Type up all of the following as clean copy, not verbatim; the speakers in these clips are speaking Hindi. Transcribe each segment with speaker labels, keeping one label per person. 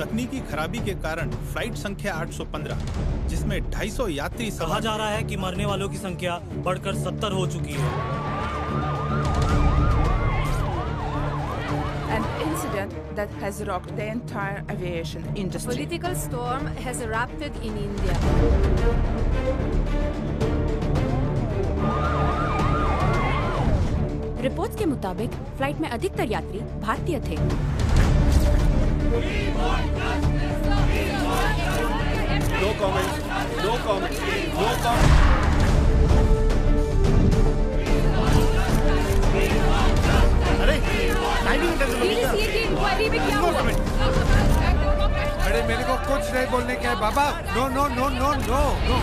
Speaker 1: तकनीकी खराबी के कारण फ्लाइट संख्या 815, जिसमें 250 यात्री
Speaker 2: कहा जा रहा है कि मरने वालों की संख्या बढ़कर 70 हो चुकी है।
Speaker 3: An incident that has rocked the entire aviation industry.
Speaker 4: Political storm has erupted in India.
Speaker 5: Reports के मुताबिक फ्लाइट में अधिकतर यात्री भारतीय थे।
Speaker 6: No comment. No comment. No comment.
Speaker 7: अरे DGCA
Speaker 4: की इंक्वायरी में क्या हुआ?
Speaker 6: अरे मेरे को कुछ नहीं बोलने का है बाबा। No no no no no no.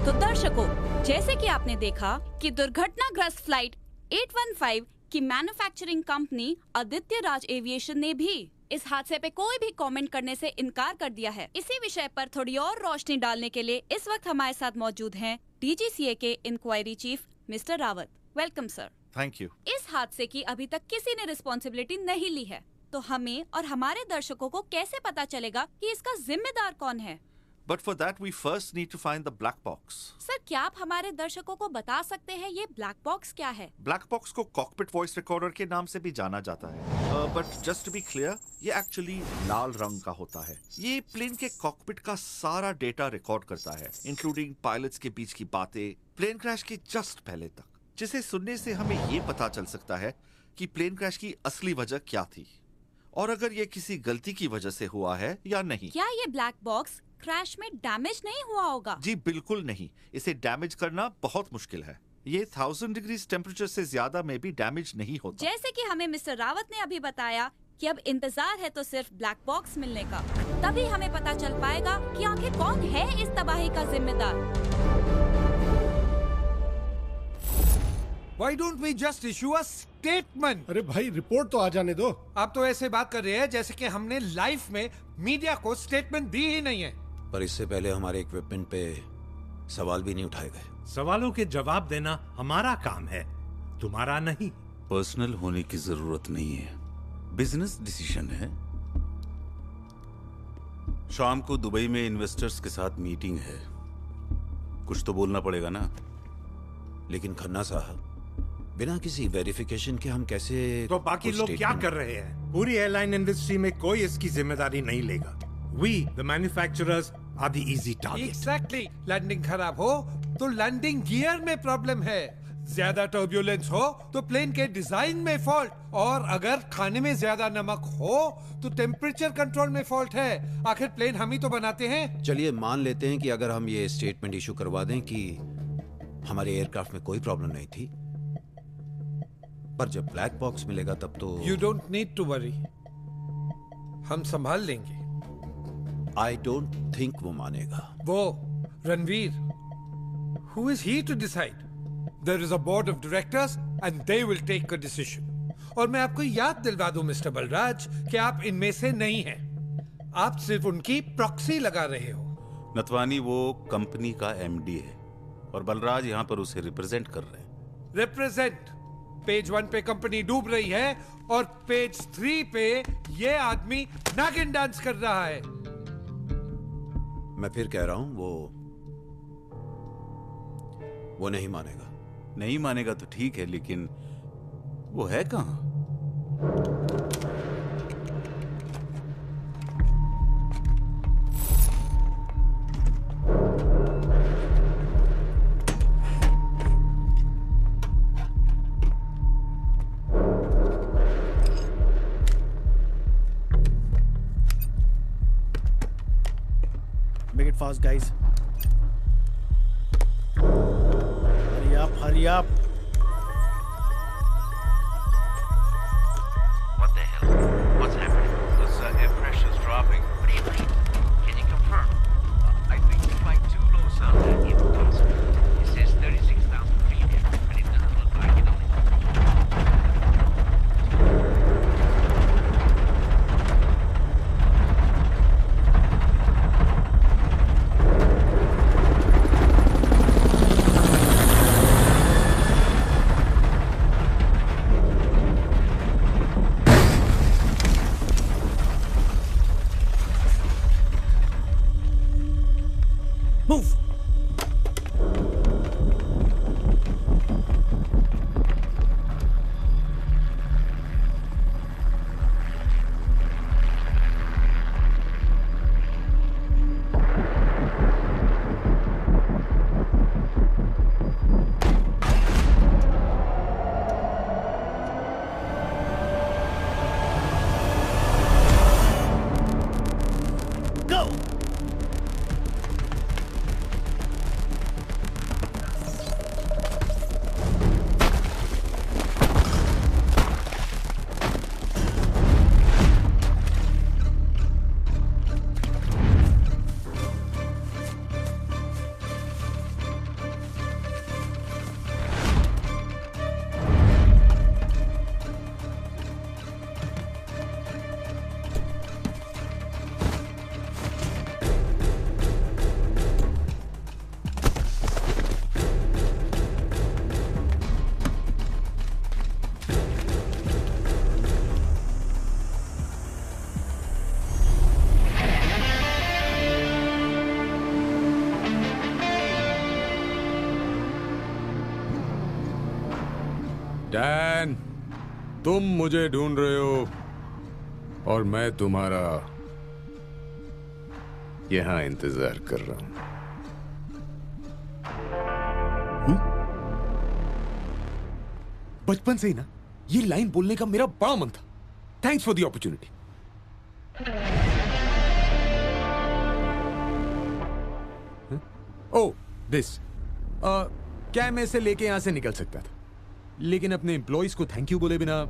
Speaker 5: तो दर्शकों, जैसे कि आपने देखा कि दुर्घटनाग्रस्त फ्लाइट 815 की manufacturing company Aditya Raj aviation ने भी इस हादसे पे कोई भी कमेंट करने से इनकार कर दिया है। इसी विषय पर थोड़ी और रोशनी डालने के लिए इस वक्त हमारे साथ मौजूद हैं DGCA के inquiry chief mister Rawat. Welcome sir.
Speaker 8: Thank you.
Speaker 5: इस हादसे की अभी तक किसी ने रिस्पॉन्सिबिलिटी नहीं ली है, तो हमें और हमारे दर्शकों को कैसे पता चलेगा कि इसका जिम्मेदार कौन है?
Speaker 8: But for that we first need to find the black box.
Speaker 5: Sir, क्या आप हमारे दर्शकों को बता सकते हैं ये ब्लैक बॉक्स क्या है?
Speaker 8: ब्लैक बॉक्स को कॉकपिट वॉइस रिकॉर्डर के नाम से भी जाना जाता है। But just to be clear, ये एक्चुअली लाल रंग का होता है। ये प्लेन के कॉकपिट का सारा डेटा रिकॉर्ड करता है, इंक्लूडिंग पायलट्स के बीच की बातें प्लेन क्रैश के जस्ट पहले तक, जिसे सुनने से हमें ये पता चल सकता है कि प्लेन क्रैश की असली वजह क्या थी और अगर ये किसी गलती की वजह से हुआ है या नहीं।
Speaker 5: क्या ये ब्लैक बॉक्स क्रैश में डैमेज नहीं हुआ होगा?
Speaker 8: जी बिल्कुल नहीं, इसे डैमेज करना बहुत मुश्किल है। ये 1000 डिग्री टेम्परेचर से ज्यादा में भी डैमेज नहीं होता।
Speaker 5: जैसे कि हमें मिस्टर रावत ने अभी बताया कि अब इंतजार है तो सिर्फ ब्लैक बॉक्स मिलने का, तभी हमें पता चल पाएगा कि आखिर कौन है इस तबाही का जिम्मेदार।
Speaker 6: Why don't we just issue a statement?
Speaker 7: अरे भाई, रिपोर्ट तो आ जाने दो।
Speaker 6: आप तो ऐसे बात कर रहे हैं जैसे कि हमने लाइफ में मीडिया को स्टेटमेंट दी ही नहीं है।
Speaker 9: पर इससे पहले हमारे इक्विपमेंट पे सवाल भी नहीं उठाए गए।
Speaker 7: सवालों के जवाब देना हमारा काम है, तुम्हारा नहीं।
Speaker 10: पर्सनल होने की जरूरत नहीं है, बिजनेस डिसीजन है। शाम को दुबई में इन्वेस्टर्स के साथ मीटिंग है, कुछ तो बोलना पड़ेगा ना।
Speaker 9: लेकिन खन्ना साहब, बिना किसी वेरिफिकेशन के हम कैसे?
Speaker 7: तो बाकी लोग क्या कर रहे हैं? पूरी एयरलाइन इंडस्ट्री में कोई इसकी जिम्मेदारी नहीं लेगा। We, the manufacturers, are the easy target.
Speaker 6: Exactly. Landing खराब हो तो लैंडिंग गियर में प्रॉब्लम है, ज्यादा टर्ब्यूलेंस हो तो प्लेन के डिजाइन में फॉल्ट, और अगर खाने में ज्यादा नमक हो तो टेम्परेचर कंट्रोल में फॉल्ट है। आखिर प्लेन हम ही तो बनाते हैं।
Speaker 9: चलिए मान लेते हैं कि अगर हम ये स्टेटमेंट इशू करवा दें कि हमारे एयरक्राफ्ट में कोई प्रॉब्लम नहीं थी, पर जब ब्लैक बॉक्स मिलेगा तब तो।
Speaker 6: You don't need to worry, हम संभाल लेंगे।
Speaker 9: आई डोंट थिंक वो मानेगा।
Speaker 6: वो Ranveer, who is he to decide? There is a board of directors and they will take a decision. और मैं आपको याद दिलवा दूं मिस्टर बलराज कि आप इनमें से नहीं हैं, आप सिर्फ उनकी प्रॉक्सी लगा रहे हो।
Speaker 10: नथवानी वो कंपनी का MD है और बलराज यहाँ पर उसे रिप्रेजेंट कर रहे हैं।
Speaker 6: रिप्रेजेंट? पेज 1 पे कंपनी डूब रही है और पेज 3 पे ये आदमी नागिन डांस कर रहा है।
Speaker 9: मैं फिर कह रहा हूं, वो नहीं मानेगा।
Speaker 10: नहीं मानेगा तो ठीक है, लेकिन वो है कहां?
Speaker 1: Make it fast, guys. Hurry up, hurry up.
Speaker 11: Dan, तुम मुझे ढूंढ रहे हो और मैं तुम्हारा यहां इंतजार कर रहा हूं। बचपन से ही ना ये लाइन बोलने का मेरा बड़ा मन था। Thanks for the opportunity. Oh this, क्या मैं इसे लेके यहां से निकल सकता था, लेकिन अपने एम्प्लॉइज को थैंक यू बोले बिना,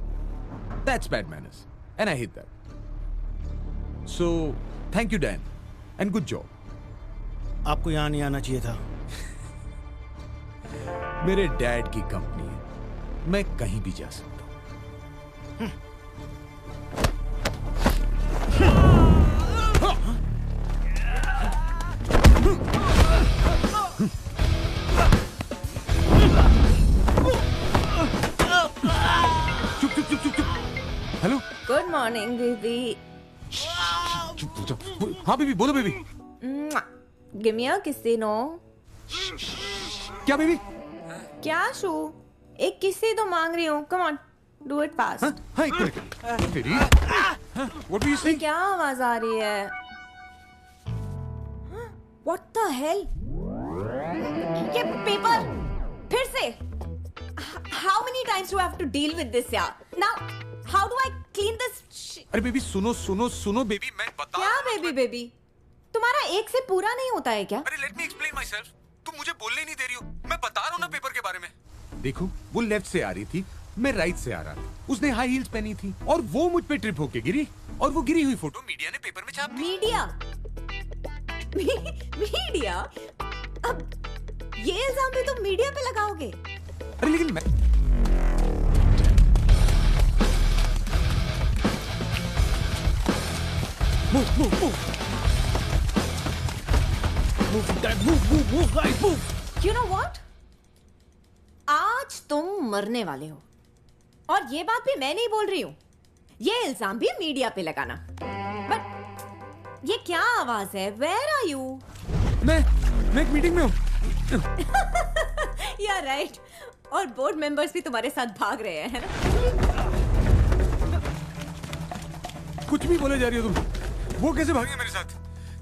Speaker 11: that's bad manners and I hate that. So thank you Dan and good job.
Speaker 2: आपको यहाँ नहीं आना चाहिए था।
Speaker 11: मेरे डैड की कंपनी है, मैं कहीं भी जा सकता हूं। चुप चुप चुप चुप चुप। Hello,
Speaker 3: Good morning, baby.
Speaker 11: हाँ बेबी, बोलो baby.
Speaker 3: Give me a kiss, no?
Speaker 11: क्या बेबी?
Speaker 3: क्या शू? एक किस तो मांग रही हूँ. Come on, do it fast.
Speaker 11: हाँ, एक मिनट। तेरी? What were you saying?
Speaker 3: क्या आवाज आ रही है? What the hell? ये पेपर फिर से? How many times do I have to deal with this यार? Now, how do I clean this?
Speaker 11: अरे बेबी सुनो सुनो सुनो बेबी, मैं बता।
Speaker 3: क्या बेबी बेबी? तुम्हारा एक से पूरा नहीं होता है क्या?
Speaker 11: अरे let me explain my self. तुम मुझे बोलने ही नहीं दे रही हो। मैं बता रहा हूँ ना पेपर के बारे में। देखो, वो लेफ्ट से आ रही थी, मैं राइट से आ रहा था। उसने हाई हील्स पहनी थी और वो मुझ पे ट्रिप होके गिरी, और वो गिरी हुई फोटो मीडिया ने पेपर में छाप दी।
Speaker 3: मीडिया? अब ये इल्जाम भी तुम मीडिया पे लगाओगे?
Speaker 11: अरे लेकिन मैं
Speaker 3: You know what? आज तुम मरने वाले हो, और ये बात भी मैं नहीं बोल रही हूँ। ये इल्जाम भी मीडिया पे लगाना। बट ये क्या आवाज है? Where are you?
Speaker 11: मैं एक मीटिंग में हूँ।
Speaker 3: Yeah, right. और बोर्ड मेंबर्स भी तुम्हारे साथ भाग रहे हैं, है ना?
Speaker 11: कुछ भी बोले जा रही हो तुम। वो कैसे भागे मेरे साथ?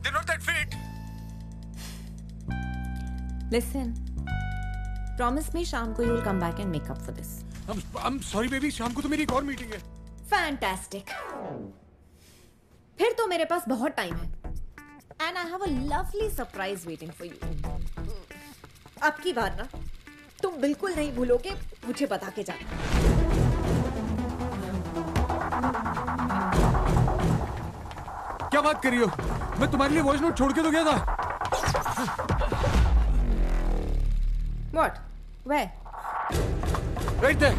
Speaker 11: They're not that fit.
Speaker 3: Listen. Promise me शाम को you'll come back and make up for this.
Speaker 11: I'm sorry baby, शाम को तो मेरी एक और मीटिंग है।
Speaker 3: Fantastic. फिर तो मेरे पास बहुत टाइम है। And I have a lovely surprise waiting for you. अब की बार ना, तुम बिल्कुल नहीं भूलोगे मुझे बता के जाना।
Speaker 11: क्या बात कर रही हो? मैं तुम्हारे लिए वॉइस नोट छोड़ के तो गया था।
Speaker 3: What? Where?
Speaker 11: Right there.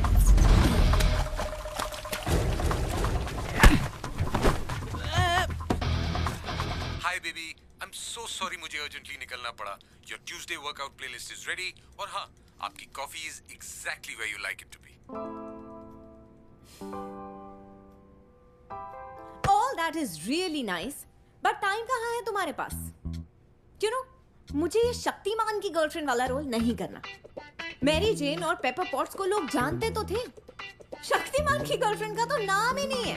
Speaker 11: Hi baby, I'm so sorry मुझे urgently निकलना पड़ा। Your Tuesday workout playlist is ready और हाँ, आपकी coffee is exactly where you like it to be.
Speaker 3: All that is really nice, but time कहाँ है तुम्हारे पास? You know, मुझे ये शक्तिमान की गर्लफ्रेंड वाला रोल नहीं करना। मैरी जेन और पेपर पॉट्स को लोग जानते तो थे। शक्तिमान की गर्लफ्रेंड का तो नाम ही नहीं है।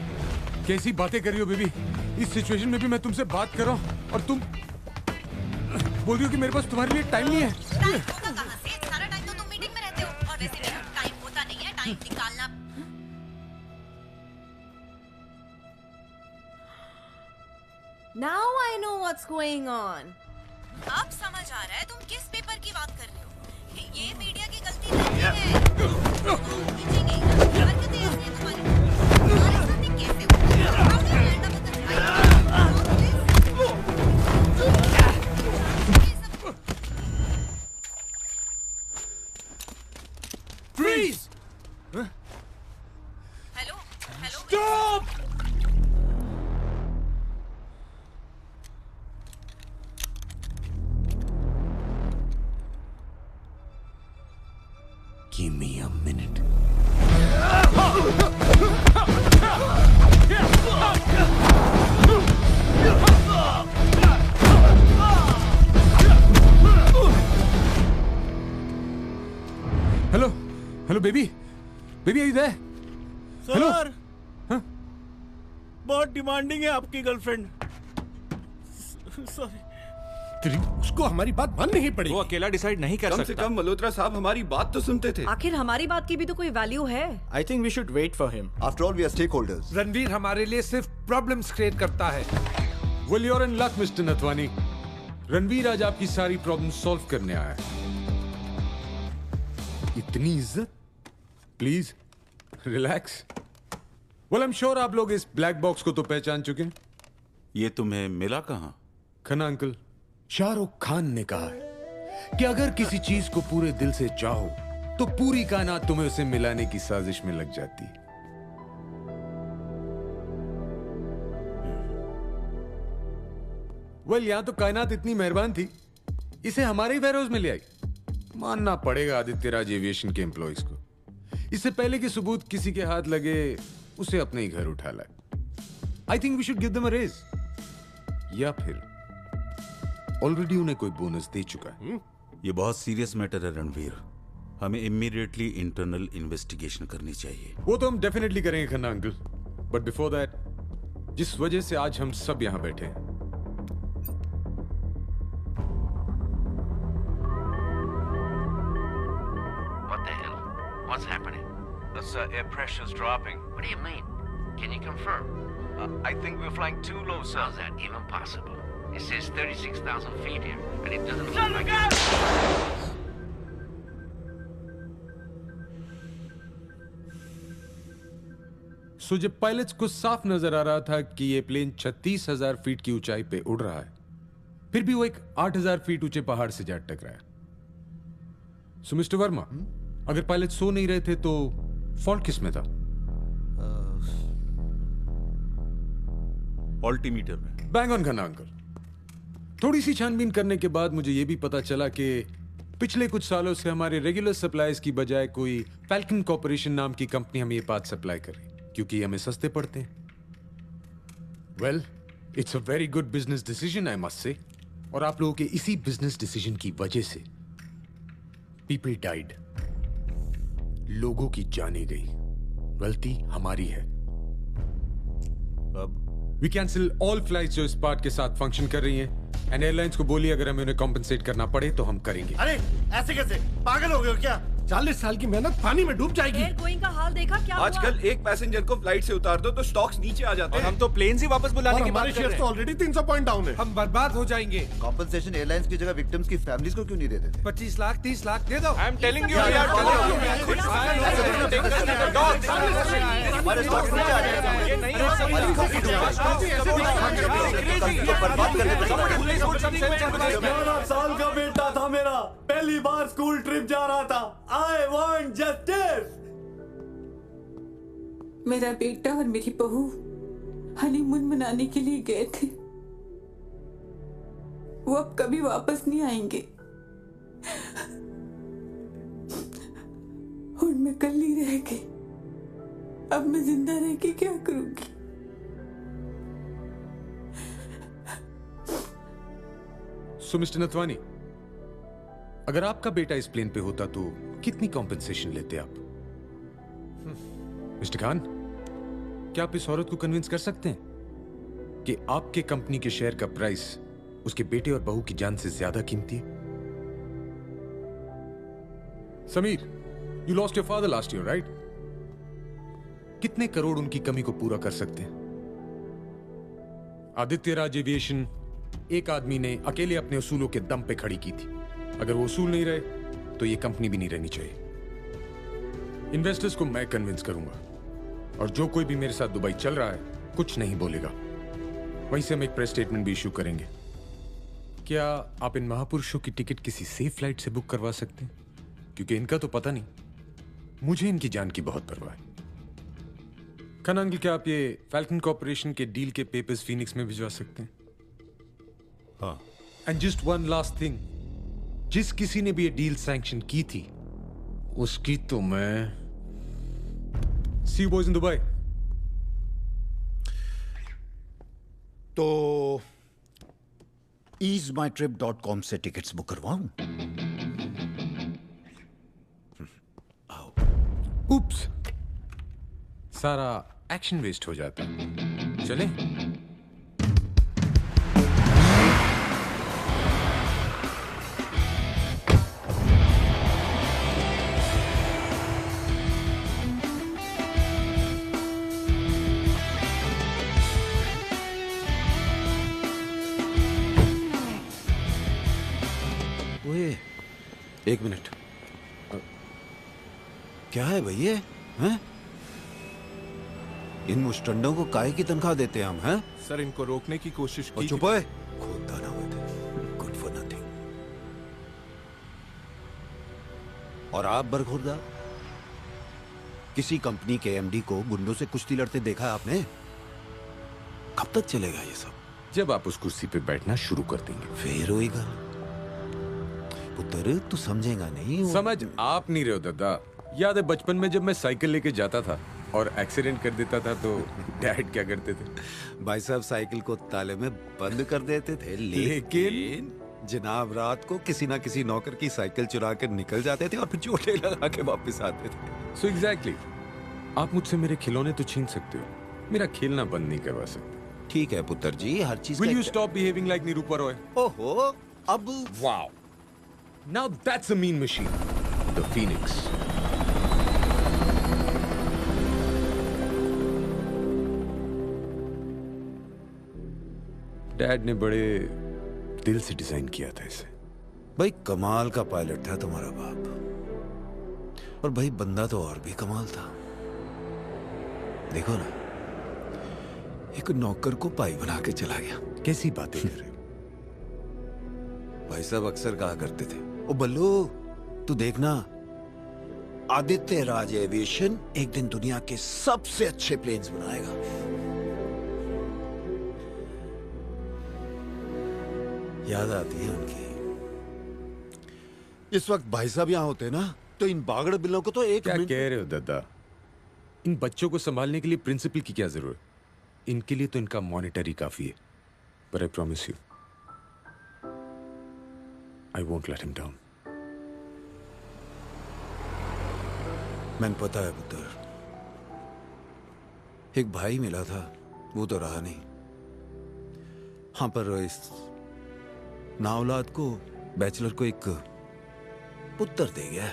Speaker 11: कैसी बातें कर रही हो बेबी? इस सिचुएशन में भी मैं तुमसे बात कर रहा हूँ और तुम बोल रही हो कि मेरे पास तुम्हारे लिए टाइम नहीं है।
Speaker 3: टाइम होगा कहाँ से? सारा टाइम तो तुम मीटिंग में रहते हो, और वैसे भी टाइम होता नहीं है, टाइम निकालना। Now I know what's going on. अब समझ आ रहा है तुम किस पेपर की बात कर रहे हो। ये मीडिया की गलती नहीं है। खींचेंगे। हरकतें ऐसी हैं तुम्हारी। तुम्हारे साथ ये कैसे हुआ? How do you end up with this idea?
Speaker 11: Freeze!
Speaker 3: Hello? Hello?
Speaker 11: Stop! Give me a minute. Hello hello baby baby I there? Hello
Speaker 2: sir बहुत डिमांडिंग है आपकी गर्लफ्रेंड। सॉरी।
Speaker 7: उसको हमारी बात माननी ही पड़ेगी।
Speaker 11: वो अकेला डिसाइड नहीं कर
Speaker 12: कम से
Speaker 11: सकता।
Speaker 12: कम मल्होत्रा साहब हमारी बात तो सुनते थे।
Speaker 3: आखिर हमारी बात की भी तो कोई वैल्यू है।
Speaker 13: I think we should wait for him. After all, we are stakeholders.
Speaker 6: Ranveer हमारे लिए सिर्फ प्रॉब्लम्स क्रिएट करता है।
Speaker 11: Well, you're in luck, Mr. Nathwani. Ranveer आज आपकी सारी प्रॉब्लम सॉल्व करने आया है। इतनी इज्जत? Please relax. Well, I'm sure आप लोग इस ब्लैक बॉक्स को तो पहचान चुके हैं।
Speaker 10: ये तुम्हें मिला कहाँ?
Speaker 11: खन्ना अंकल, शाहरुख खान ने कहा है कि अगर किसी चीज को पूरे दिल से चाहो तो पूरी कायनात तुम्हें उसे मिलाने की साजिश में लग जाती है। वेल, यहां तो कायनात इतनी मेहरबान थी, इसे हमारे ही वेयरहाउस में ले आई। मानना पड़ेगा आदित्य राज एविएशन के एम्प्लॉइज को। इससे पहले कि सबूत किसी के हाथ लगे, उसे अपने ही घर उठा लाए। I think we should give them a raise, या फिर ऑलरेडी उन्हें कोई बोनस दे चुका है।
Speaker 10: ये बहुत सीरियस मैटर है रणवीर, हमें इमीडिएटली इंटरनल इन्वेस्टिगेशन करनी चाहिए।
Speaker 11: वो तो हम डेफिनेटली करेंगे Khanna uncle, but before that, जिस वजह से आज हम सब यहां बैठे हैं,
Speaker 14: What the hell? What's happening? The air pressure's dropping. What do you mean? Can you confirm? I think we're flying too low, sir. How's that even possible? It says 36,000 feet here, and it doesn't look like it.
Speaker 11: सो जब पायलट्स को साफ नजर आ रहा था कि ये प्लेन 36,000 फीट की ऊंचाई पे उड़ रहा है, फिर भी वो एक 8,000 फीट ऊंचे पहाड़ से जा टकराया। सो मिस्टर वर्मा, अगर पायलट सो नहीं रहे थे तो फॉल्ट किस में था?
Speaker 10: ऑल्टीमीटर में।
Speaker 11: Bang on Khanna uncle. थोड़ी सी छानबीन करने के बाद मुझे यह भी पता चला कि पिछले कुछ सालों से हमारे रेगुलर सप्लाईज की बजाय कोई फैल्कन कॉर्पोरेशन नाम की कंपनी हमें ये पार्ट सप्लाई कर रही, क्योंकि हमें सस्ते पड़ते हैं। Well, it's a very good business decision, I must say. और आप लोगों के इसी बिजनेस डिसीजन की वजह से पीपल डाइड, लोगों की जाने गई। गलती हमारी है। अब वी कैंसिल ऑल फ्लाइट्स जो इस पार्ट के साथ फंक्शन कर रही हैं, एंड एयरलाइंस को बोलिए अगर हमें उन्हें कॉम्पेंसेट करना पड़े तो हम करेंगे।
Speaker 15: अरे ऐसे कैसे? पागल हो गए हो क्या?
Speaker 7: 40 साल की मेहनत पानी में डूब जाएगी।
Speaker 3: एयर गोइंग का हाल देखा क्या
Speaker 12: आजकल एक पैसेंजर को फ्लाइट से उतार दो तो स्टॉक्स नीचे आ जाते हैं।
Speaker 11: हम तो प्लेन ही वापस बुलाने की बात
Speaker 7: हमारे
Speaker 11: कर रहे
Speaker 7: शेयर तो
Speaker 11: हैं।
Speaker 7: ऑलरेडी 300 पॉइंट डाउन है। हम बर्बाद हो जाएंगे।
Speaker 13: कॉम्पनसेशन एयरलाइंस की जगह विक्टिम्स की फैमिलीज को क्यों नहीं देते थे?
Speaker 6: 25 लाख 30 लाख दे दो।
Speaker 11: आई एम टेलिंग यू,
Speaker 13: हमारे स्टॉक्स नीचे आ जाएंगे। हमारी कंपनी बर्बाद करने पे
Speaker 16: 11 साल का बेटा था मेरा, पहली बार स्कूल ट्रिप जा रहा था। I want justice.
Speaker 17: मेरा बेटा और मेरी बहू हनीमून मनाने के लिए गए थे। वो अब कभी वापस नहीं आएंगे और मैं कल्ली रह गई। अब मैं जिंदा रह के क्या करूंगी?
Speaker 11: सो मिस्टर नथवानी, अगर आपका बेटा इस प्लेन पे होता तो कितनी कॉम्पेंसेशन लेते आप? मिस्टर खान, क्या आप इस औरत को कन्विंस कर सकते हैं कि आपके कंपनी के शेयर का प्राइस उसके बेटे और बहू की जान से ज्यादा कीमती है? Sameer, you lost your father last year, right? कितने करोड़ उनकी कमी को पूरा कर सकते हैं? आदित्य राज एविएशन एक आदमी ने अकेले अपने उसूलों के दम पे खड़ी की थी। अगर वो उसूल नहीं रहे तो ये कंपनी भी नहीं रहनी चाहिए। इन्वेस्टर्स को मैं कन्विंस करूंगा, और जो कोई भी मेरे साथ दुबई चल रहा है कुछ नहीं बोलेगा। वहीं से हम एक प्रेस स्टेटमेंट भी इशू करेंगे। क्या आप इन महापुरुषों की टिकट किसी सेफ फ्लाइट से बुक करवा सकते हैं? क्योंकि इनका तो पता नहीं, मुझे इनकी जान की बहुत परवाह है। खन्ना अंकल, क्या आप ये फैल्कन कॉर्पोरेशन के डील के पेपर्स फीनिक्स में भिजवा सकते हैं?
Speaker 10: हाँ।
Speaker 11: And just one last thing, जिस किसी ने भी ये डील सैंक्शन की थी उसकी तो मैं सी यू बॉयज इन दुबई।
Speaker 9: तो easemytrip.com से टिकट्स बुक करवाऊं?
Speaker 11: उप्स, सारा एक्शन वेस्ट हो जाता है। चले?
Speaker 9: एक मिनट, क्या है भाई ये? हैं? इन मुस्टंडों को काहे की तनख्वाह देते हैं हम? हैं?
Speaker 18: सर, इनको रोकने की कोशिश की।
Speaker 9: चुप है, खोलता ना हुए, गुड फॉर नथिंग। और आप बरखुरदार, किसी कंपनी के एमडी को गुंडों से कुश्ती लड़ते देखा है आपने? कब तक चलेगा ये सब?
Speaker 11: जब आप उस कुर्सी पे बैठना शुरू कर देंगे
Speaker 9: फिर होएगा। पुत्र, तू समझेगा नहीं।
Speaker 11: समझ आप नहीं रहे हो दादा। याद है बचपन में जब मैं साइकिल लेके जाता था और एक्सीडेंट कर देता था तो डैड क्या करते थे?
Speaker 9: भाई साहब साइकिल को ताले में बंद कर देते थे, लेकिन जनाब रात को किसी ना किसी नौकर की साइकिल चुरा कर निकल जाते थे और फिर चोटें लगा के वापस आते थे।
Speaker 11: सो एग्जैक्टली, आप मुझसे मेरे खिलौने तो छीन सकते हो, मेरा खेलना बंद नहीं करवा सकते।
Speaker 9: ठीक है पुत्र जी, हर चीज।
Speaker 11: Will you stop behaving like Nirupa Roy?
Speaker 9: ओहो, अब
Speaker 11: wow, now that's a mean machine, the Phoenix. Dad ने बड़े दिल से डिजाइन किया था इसे।
Speaker 9: भाई कमाल का पायलट था तुम्हारा बाप, और भाई बंदा तो और भी कमाल था। देखो ना, एक नौकर को पाई बना के चला गया।
Speaker 11: कैसी बातें कर रहे हो?
Speaker 9: भाई साहब अक्सर कहा करते थे, ओ बल्लू तू देखना, आदित्य राज एविएशन एक दिन दुनिया के सबसे अच्छे प्लेन्स बनाएगा। याद आती है उनकी। इस वक्त भाई साहब यहाँ होते ना तो इन बागड़ बिल्लों को तो एक
Speaker 11: क्या कह रहे हो दादा? इन बच्चों को संभालने के लिए प्रिंसिपल की क्या जरूरत? इनके लिए तो इनका मॉनिटर ही काफी है। But I promise you, I won't let him down.
Speaker 9: मैंने पता है पुत्र, एक भाई मिला था, वो तो रहा नहीं। हाँ, पर इस नाऔलाद को, बैचलर को एक पुत्र दे गया।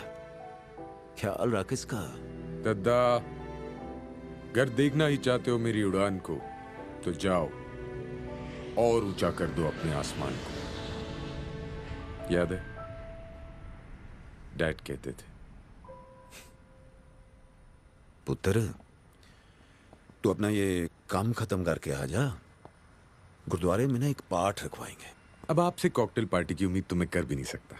Speaker 9: ख्याल रख इसका।
Speaker 11: दादा, अगर देखना ही चाहते हो मेरी उड़ान को तो जाओ और ऊंचा कर दो अपने आसमान को। याद है डैड कहते थे।
Speaker 9: पुत्र, तू अपना ये काम खत्म करके आ जा, गुरुद्वारे में ना एक पाठ रखवाएंगे।
Speaker 11: अब आपसे कॉकटेल पार्टी की उम्मीद तो मैं कर भी नहीं सकता।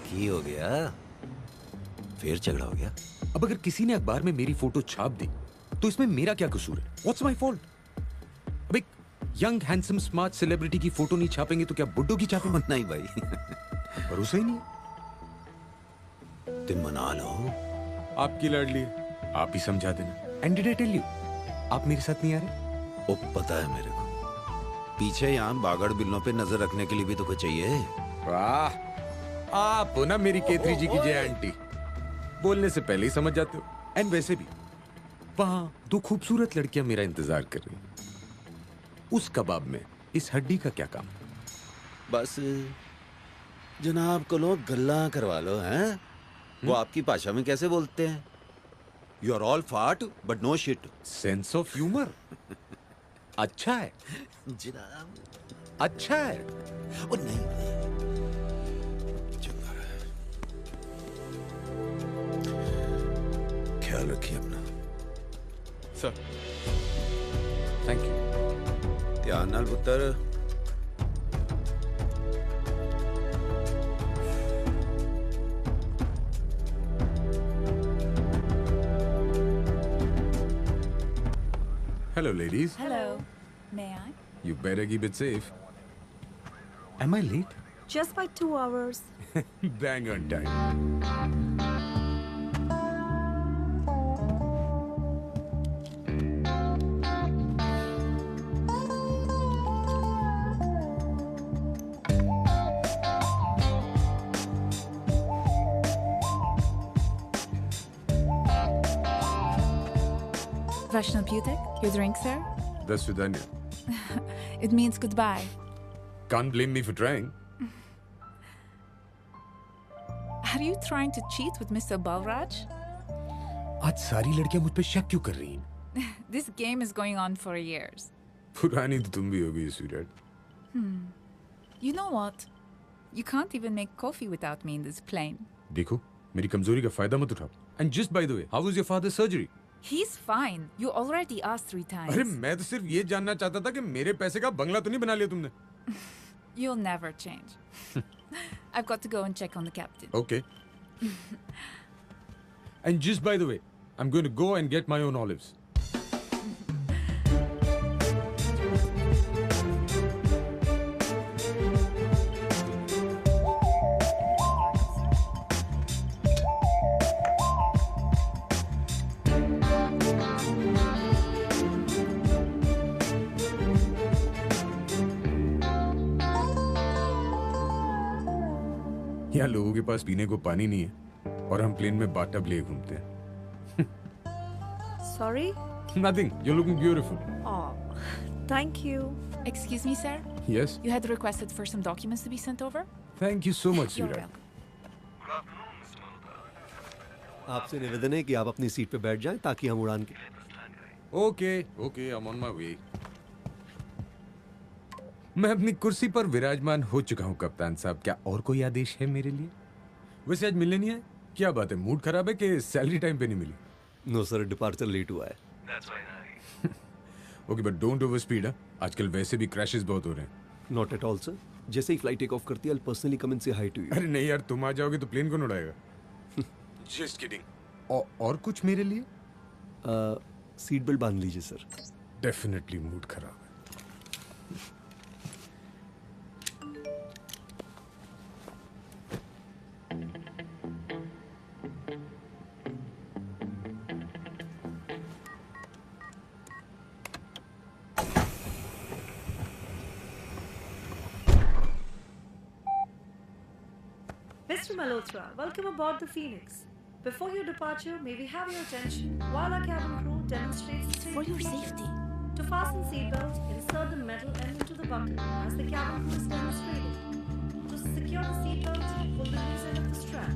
Speaker 9: की हो गया, फिर झगड़ा हो गया।
Speaker 11: अब अगर किसी ने अखबार में मेरी फोटो छाप दी तो इसमें मेरा क्या कसूर है? What's my fault? अब एक यंग हैंडसम स्मार्ट सेलिब्रिटी की फोटो नहीं छापेंगे तो क्या बुड्ढों की छापेंगे?
Speaker 9: नहीं भाई,
Speaker 11: भरोसा ही नहीं।
Speaker 9: तुम मना लो,
Speaker 11: आपकी लाडली है, आप ही समझा देना। And did I tell you, आप मेरे साथ नहीं आ रहे?
Speaker 9: ओ पता है मेरे को, पीछे यहाँ बागड़ बिल्लों पे नजर रखने के लिए भी तो कुछ चाहिए।
Speaker 11: वाह, आप हो ना मेरी केतरी जी की जय आंटी, बोलने से पहले ही समझ जाते हो। एंड वैसे भी वहां दो खूबसूरत लड़कियां मेरा इंतजार कर रही हैं। उस कबाब में इस हड्डी का क्या काम?
Speaker 9: बस जनाब को लोग गल्ला करवा लो हैं। वो आपकी भाषा में कैसे बोलते हैं? You are all fart but no shit.
Speaker 11: Sense of humour अच्छा है
Speaker 9: जनाब,
Speaker 11: अच्छा है।
Speaker 9: ओ नहीं, ख्याल रखिए अपना।
Speaker 18: सर।
Speaker 11: Thank you.
Speaker 9: ध्यान नाल पुत्र।
Speaker 11: Hello, ladies.
Speaker 19: Hello. May I?
Speaker 11: You better keep it safe. Am I late?
Speaker 19: Just by 2 hours.
Speaker 11: Bang on time.
Speaker 19: Vaishnav Putek, your drink, sir?
Speaker 11: The Sudanya.
Speaker 19: It means goodbye.
Speaker 11: Can't blame me for trying.
Speaker 19: Are you trying to cheat with Mr. Balraj?
Speaker 11: आज सारी लड़कियां मुझ पे शक क्यों कर रही हैं?
Speaker 19: This game is going on for years.
Speaker 11: पुरानी तो तुम भी हो गई, sweetheart.
Speaker 19: You know what? You can't even make coffee without me in this plane.
Speaker 11: देखो, मेरी कमजोरी का फायदा मत उठाओ. And just by the way, how was your father's surgery?
Speaker 19: He's fine. You already asked 3 times.
Speaker 11: अरे मैं तो सिर्फ ये जानना चाहता था कि मेरे पैसे का बंगला तो नहीं बना लिया तुमने?
Speaker 19: You'll never change. I've got to go and check on the captain.
Speaker 11: Okay. And just by the way, I'm going to go and get my own olives. यहाँ लोगों के पास पीने को पानी नहीं है और हम प्लेन में बाटअप लिए घूमते हैं.
Speaker 19: Sorry?
Speaker 11: Nothing. You're looking beautiful.
Speaker 19: Oh, thank you. Excuse me, sir?
Speaker 11: Yes?
Speaker 19: You had requested for some documents to be sent over?
Speaker 11: Thank you so much,
Speaker 19: You're
Speaker 11: sweetheart.
Speaker 16: आपसे निवेदन है कि आप अपनी सीट पे बैठ जाएं ताकि हम उड़ान के.
Speaker 11: Okay, okay, I'm on my way. मैं अपनी कुर्सी पर विराजमान हो चुका हूँ कप्तान साहब. क्या और कोई आदेश है मेरे लिए? वैसे आज मिलने नहीं आए? क्या बात है, मूड खराब है कि सैलरी टाइम पे नहीं मिली?
Speaker 16: नो सर, डिपार्चर लेट हुआ है.
Speaker 11: Okay, but don't over speed. आजकल वैसे भी क्रैशेस बहुत हो रहे हैं.
Speaker 16: Not at all sir. जैसे ही फ्लाइट टेक ऑफ करती है, I'll personally come and say hi to you.
Speaker 11: अरे नहीं यार, तुम आ जाओगे तो प्लेन कौन उड़ाएगा? Just kidding. और कुछ मेरे लिए?
Speaker 16: सीट बेल्ट बांध लीजिए सर.
Speaker 11: डेफिनेटली मूड खराब है.
Speaker 20: Mr. Malhotra, welcome aboard the Phoenix. Before your departure, may we have your attention while our cabin crew demonstrates the safety
Speaker 3: For your
Speaker 20: feature.
Speaker 3: safety.
Speaker 20: To fasten seatbelt, insert the metal end into the buckle as the cabin crew is demonstrating. To secure the seatbelt, pull the loose end of the strap.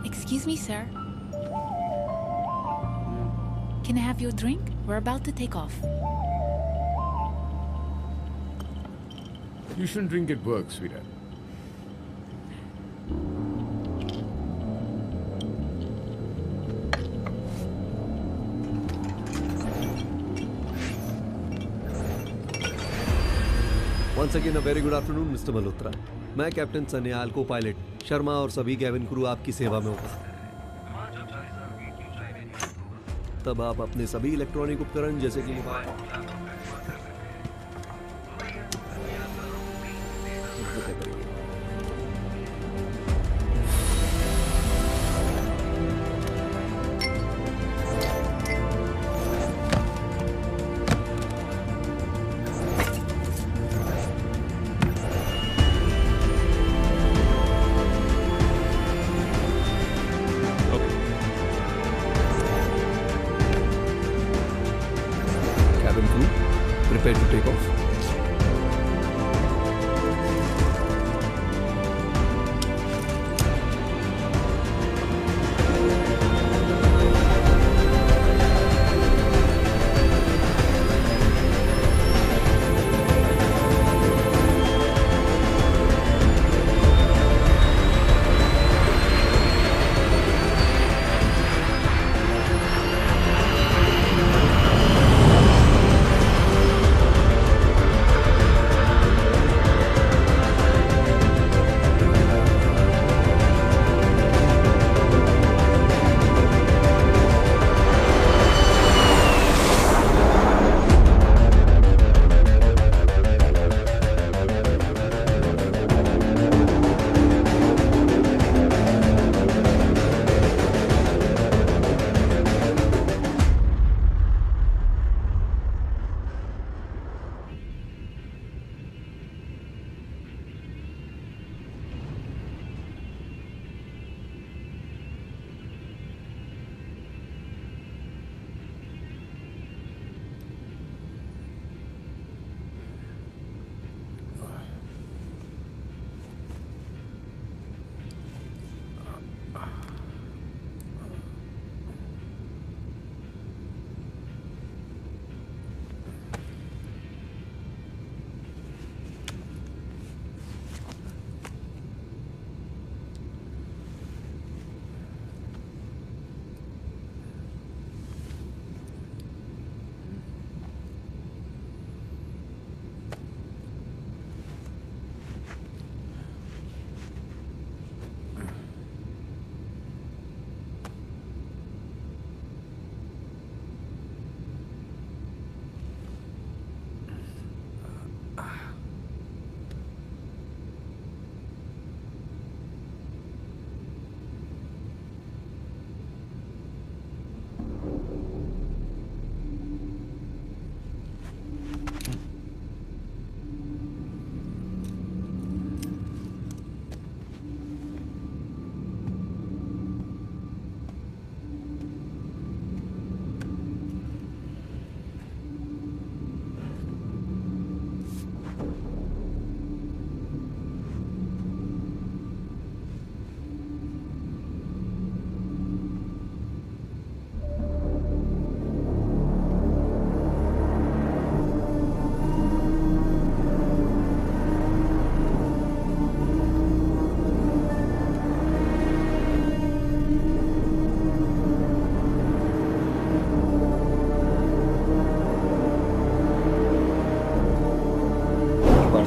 Speaker 19: Excuse me, sir. Can I have your drink? We're about to take off.
Speaker 11: You shouldn't drink at work, sweetheart.
Speaker 16: Once again, a very good afternoon, Mr. Malhotra. मैं कैप्टन सन्याल को पायलट शर्मा और सभी कैबिन क्रू आपकी सेवा में उपस्थित. तब आप अपने सभी इलेक्ट्रॉनिक उपकरण जैसे कि cabin crew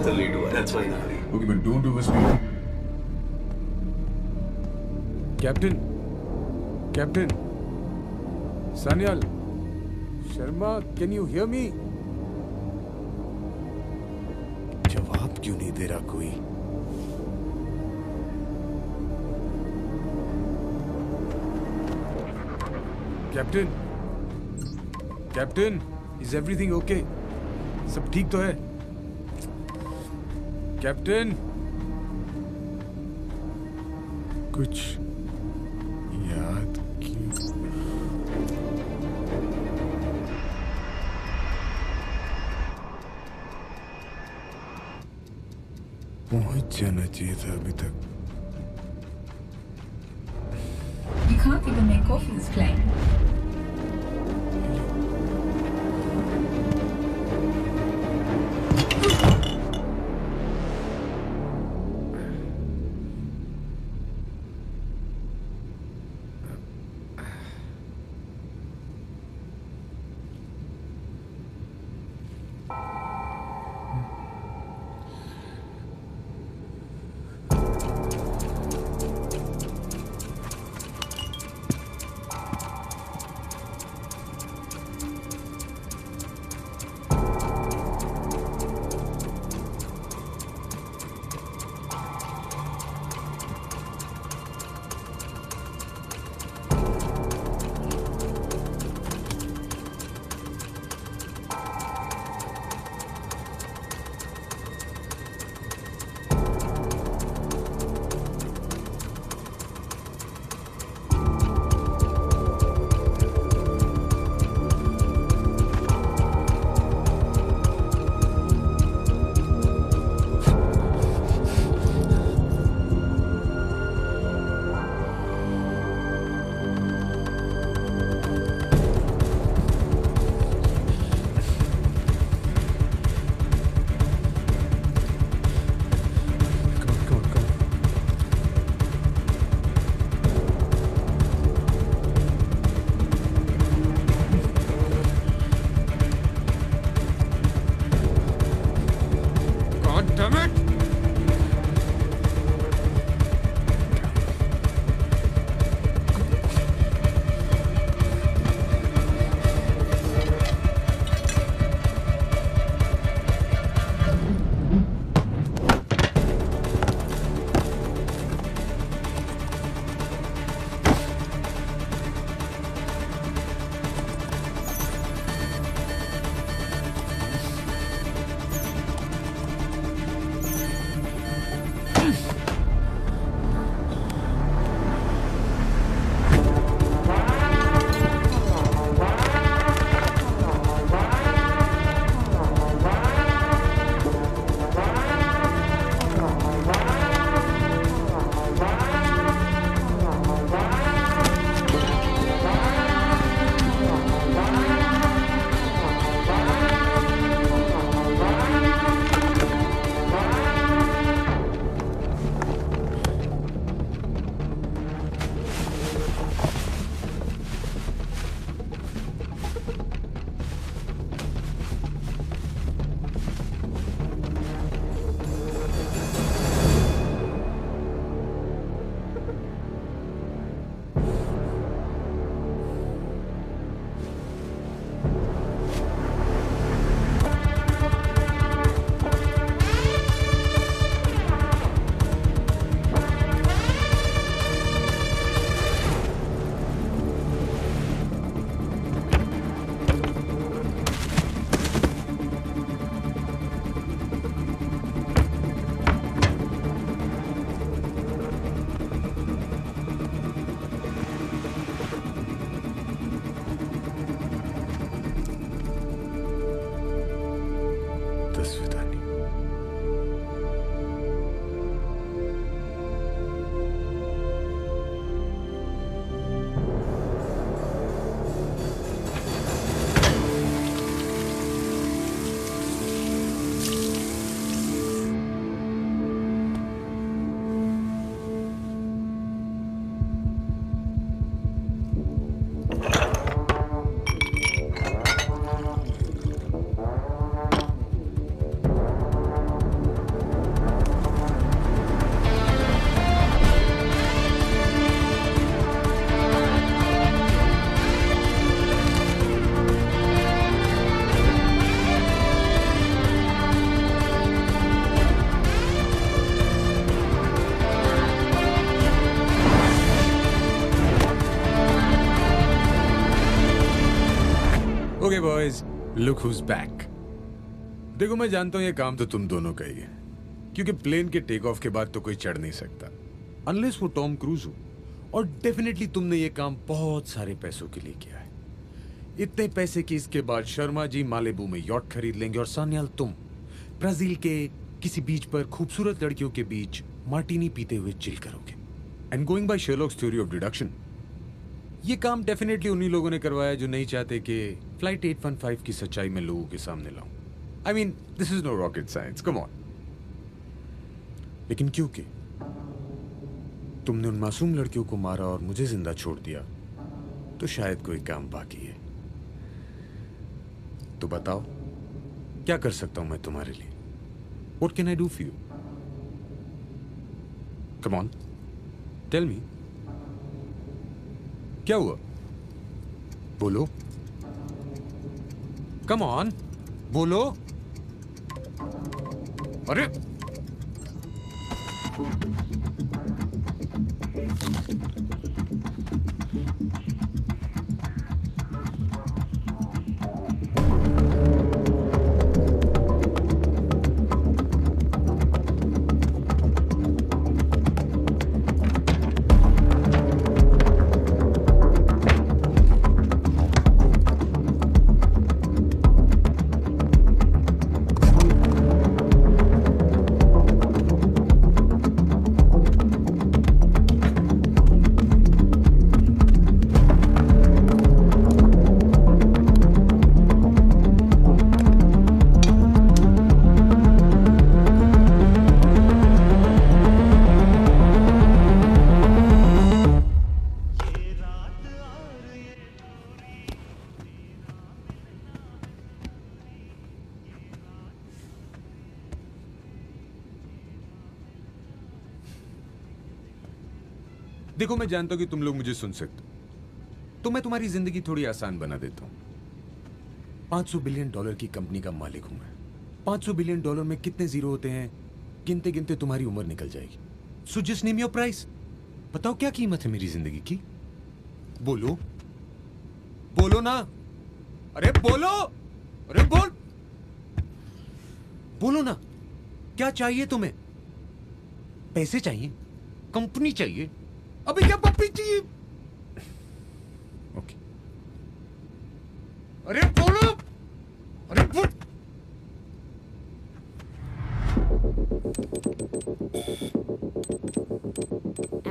Speaker 21: little late हुआ है. That's why in a hurry.
Speaker 22: Okay, but don't overspeed.
Speaker 11: Captain. Captain. Sanyal. Sharma, can you hear me? जवाब क्यों नहीं दे रहा कोई? Captain. Captain, is everything okay? सब ठीक तो है? Captain. कुछ याद क्यों? पहुंच जाना चाहिए था अभी तक.
Speaker 19: You can't even make coffee this plane.
Speaker 11: Boys, look who's back. देखो मैं जानता हूं ये काम तो तुम दोनों का ही है, क्योंकि प्लेन के टेक ऑफ के बाद तो कोई चढ़ नहीं सकता अनलेस वो टॉम क्रूज हो, और डेफिनेटली तुमने ये काम बहुत सारे पैसों के लिए किया है। इतने पैसे कि इसके बाद शर्मा जी मालेबू में यॉट खरीद लेंगे और सान्याल तुम ब्राजील के किसी बीच पर खूबसूरत लड़कियों के बीच मार्टिनी पीते हुए चिल करोगे। And going by Sherlock's theory of deduction, ये काम डेफिनेटली उन्हीं लोगों ने करवाया जो नहीं चाहते कि फ्लाइट 815 की सच्चाई में लोगों के सामने लाऊं। I mean this is no rocket science, come on. लेकिन क्योंकि तुमने उन मासूम लड़कियों को मारा और मुझे जिंदा छोड़ दिया, तो शायद कोई काम बाकी है। तो बताओ क्या कर सकता हूं मैं तुम्हारे लिए? What can I do for you? Come on, tell me. क्या हुआ? बोलो। Come on, बोलो। अरे देखो मैं जानता हूं कि तुम लोग मुझे सुन सकते हो, तो मैं तुम्हारी जिंदगी थोड़ी आसान बना देता हूं। $500 बिलियन की कंपनी का मालिक हूं मैं। $500 बिलियन में कितने जीरो होते हैं गिनते गिनते तुम्हारी उम्र निकल जाएगी। So just name your price. बताओ क्या कीमत है मेरी जिंदगी की? बोलो बोलो ना, अरे बोलो, अरे बोलो ना, क्या चाहिए तुम्हें? पैसे चाहिए? कंपनी चाहिए? अभी क्या पप्पी चाहिए? ओके, अरे बोलो, अरे बोल।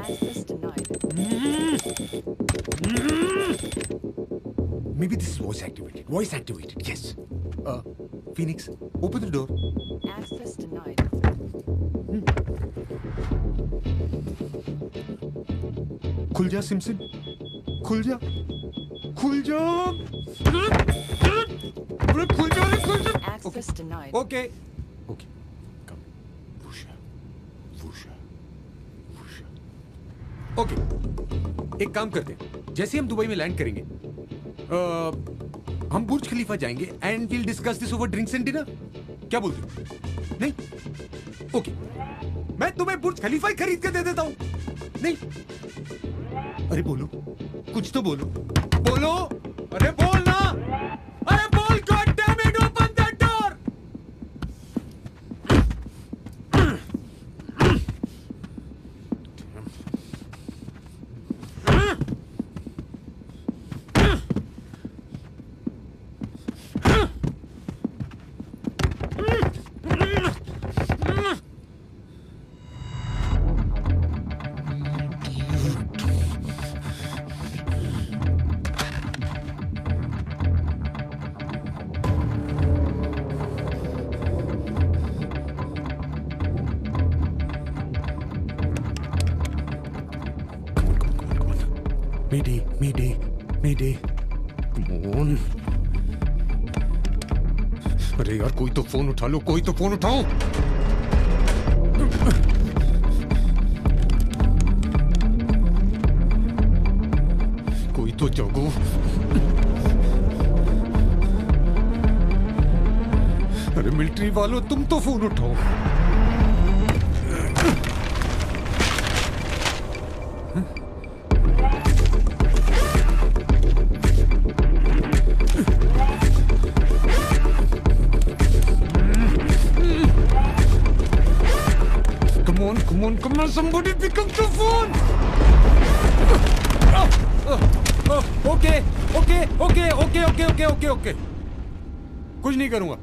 Speaker 20: Access denied.
Speaker 11: Maybe this is voice activated. Voice activated. Yes. Phoenix, open the door.
Speaker 20: Access denied.
Speaker 11: खुल जा सिम्पसन, खुल जा, खुल जा, अरे खुल जा, अरे खुल जा।
Speaker 20: Access denied.
Speaker 11: ओके, ओके, कम, वुशा, वुशा, वुशा। ओके, एक काम करते हैं, जैसे हम दुबई में लैंड करेंगे, हम बुर्ज खलीफा जाएंगे and will discuss this over drinks and dinner. क्या बोलते हो? नहीं? ओके, मैं तुम्हें बुर्ज खलीफा ही खरीद के दे देता हूं। नहीं? अरे बोलो, कुछ तो बोलो, बोलो, अरे बोल ना, अरे बोल, god damn it, open that door. Mayday. Come on. अरे यार कोई तो फोन उठा लो, कोई तो फोन उठाओ। कोई तो जागो। अरे मिलिट्री वालों, तुम तो फोन उठाओ।
Speaker 6: come on, somebody pick up the phone. Okay. कुछ नहीं करूंगा.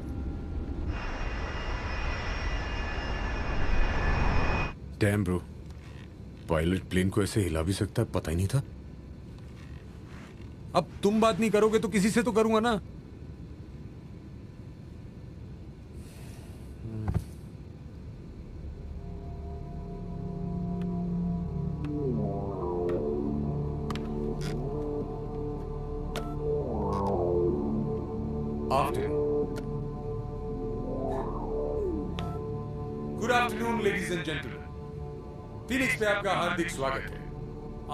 Speaker 6: Damn bro, पायलट प्लेन को ऐसे हिला भी सकता है, पता ही नहीं था. अब तुम बात नहीं करोगे तो किसी से तो करूंगा ना. Good afternoon ladies and gentleman. Phoenix पे आपका हार्दिक स्वागत है.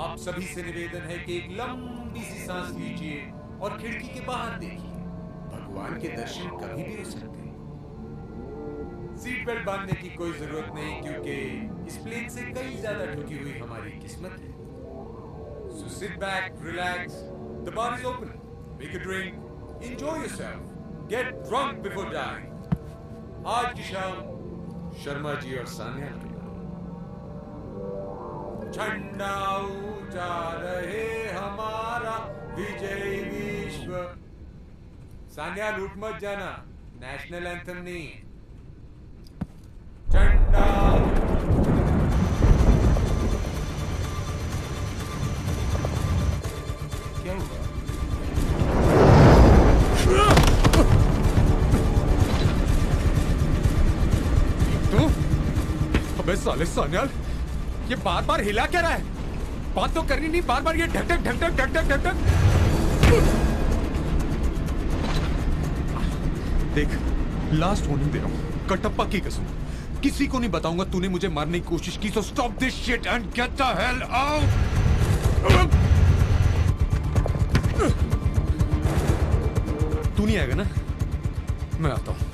Speaker 6: आप सभी से निवेदन है कि एक लंबी सी सांस लीजिए और खिड़की के बाहर देखिए. भगवान के दर्शन कभी भी हो सकते हैं. सीट बेल्ट बांधने की कोई जरूरत नहीं क्योंकि इस प्लेन से कई ज्यादा ठुकी हुई हमारी किस्मत है. So sit back, relax, the bar is open, make a drink, enjoy yourself, get drunk before dying. आज की शाम शर्मा जी और सान्या झंडा ऊंचा रहे हमारा विजय विश्व. सान्या लूट मत जाना, नेशनल एंथम नहीं. झंडा क्या हुआ? अबे साले सान्याल, ये बार बार हिला क्या रहा है? बात तो करनी नहीं, बार बार ये ढक ढक. देख, लास्ट वार्निंग दे रहा हूं, कटप्पा की कसम, किसी को नहीं बताऊंगा तूने मुझे मारने की कोशिश की. So stop this shit and get the hell out. तू नहीं आएगा ना? मैं आता हूं.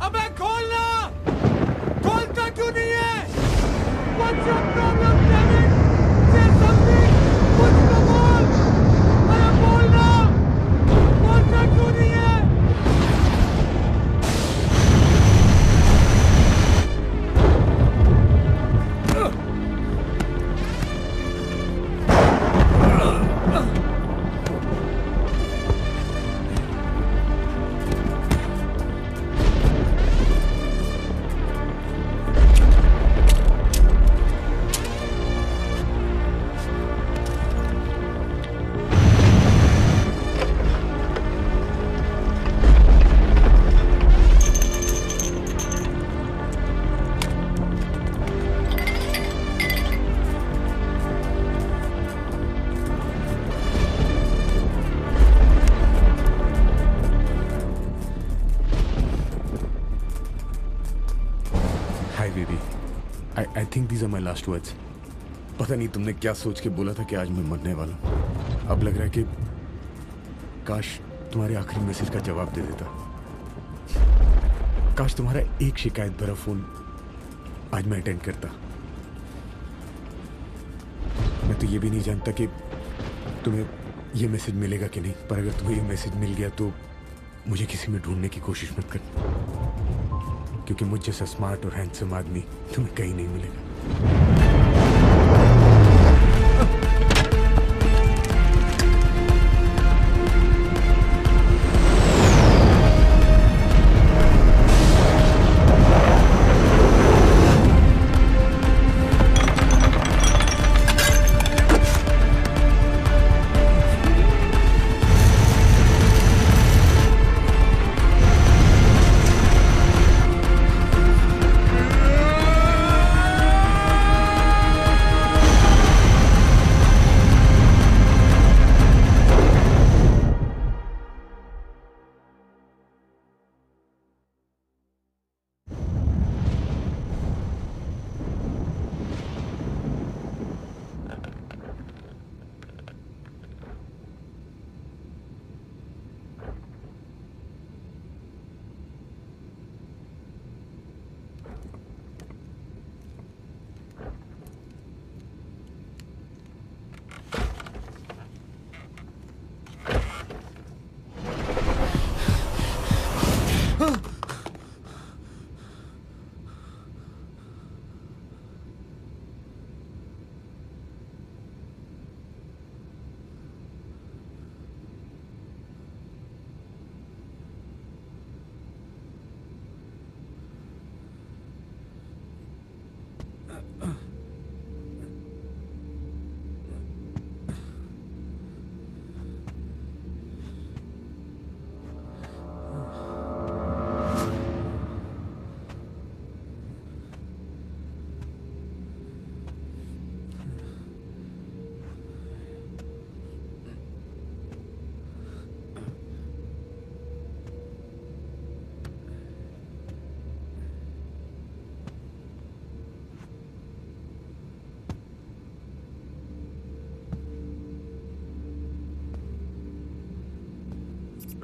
Speaker 6: अबे खोलना! खोलता क्यों नहीं है? What's your problem, David? Say something! कुछ तो बोल! अरे बोलना! खोलता क्यों नहीं है?
Speaker 11: I think these are my last words. पता नहीं तुमने क्या सोच के बोला था कि आज मैं मरने वाला हूँ। अब लग रहा है कि काश तुम्हारे आखिरी मैसेज का जवाब दे देता। काश तुम्हारा एक शिकायत भरा फोन आज मैं अटेंड करता। मैं तो ये भी नहीं जानता कि तुम्हें ये मैसेज मिलेगा कि नहीं, पर अगर तुम्हें ये मैसेज मिल गया तो मुझे किसी में ढूंढने की कोशिश मत कर, क्योंकि मुझ जैसा स्मार्ट और हैंडसम आदमी तुम्हें कहीं नहीं मिलेगा।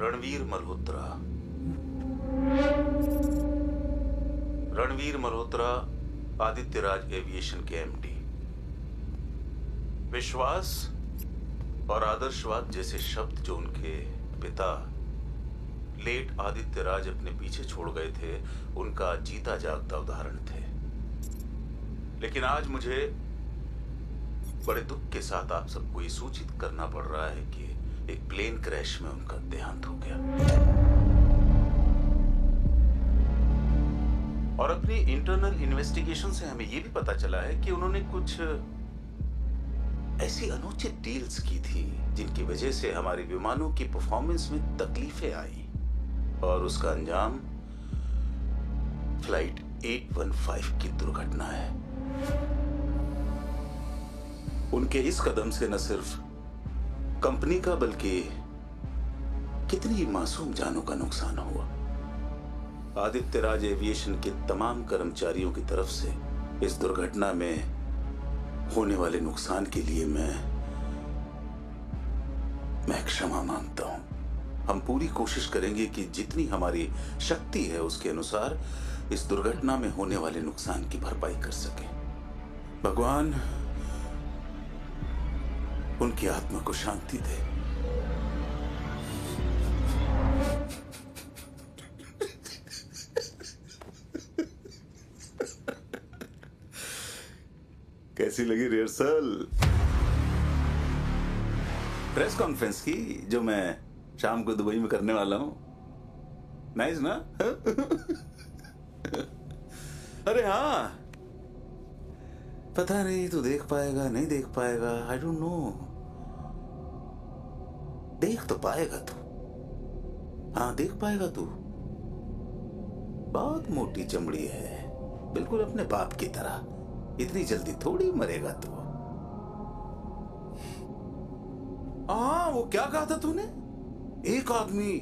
Speaker 10: रणवीर मल्होत्रा। रणवीर मल्होत्रा आदित्य राज एविएशन के एमडी। विश्वास और आदर्शवाद जैसे शब्द जो उनके पिता लेट आदित्य राज अपने पीछे छोड़ गए थे, उनका जीता जागता उदाहरण थे। लेकिन आज मुझे बड़े दुख के साथ आप सबको ये सूचित करना पड़ रहा है कि एक प्लेन क्रैश में उनका देहांत हो गया। और अपनी इंटरनल इन्वेस्टिगेशन से हमें यह भी पता चला है कि उन्होंने कुछ ऐसी अनुचित डील्स की थी जिनकी वजह से हमारे विमानों की परफॉर्मेंस में तकलीफें आई, और उसका अंजाम फ्लाइट 815 की दुर्घटना है। उनके इस कदम से न सिर्फ कंपनी का बल्कि कितनी मासूम जानों का नुकसान हुआ। आदित्य राज एविएशन के तमाम कर्मचारियों की तरफ से इस दुर्घटना में होने वाले नुकसान के लिए मैं क्षमा मांगता हूं। हम पूरी कोशिश करेंगे कि जितनी हमारी शक्ति है उसके अनुसार इस दुर्घटना में होने वाले नुकसान की भरपाई कर सकें। भगवान उनकी आत्मा को शांति दे। कैसी लगी रिहर्सल? प्रेस कॉन्फ्रेंस की जो मैं शाम को दुबई में करने वाला हूं। नाइस ना? अरे हाँ, पता नहीं तू देख पाएगा नहीं देख पाएगा, आई डोंट नो। देख तो पाएगा तू, हाँ देख पाएगा तू। बहुत मोटी चमड़ी है, बिल्कुल अपने बाप की तरह। इतनी जल्दी थोड़ी मरेगा तू। हाँ, वो क्या कहा था तूने? एक आदमी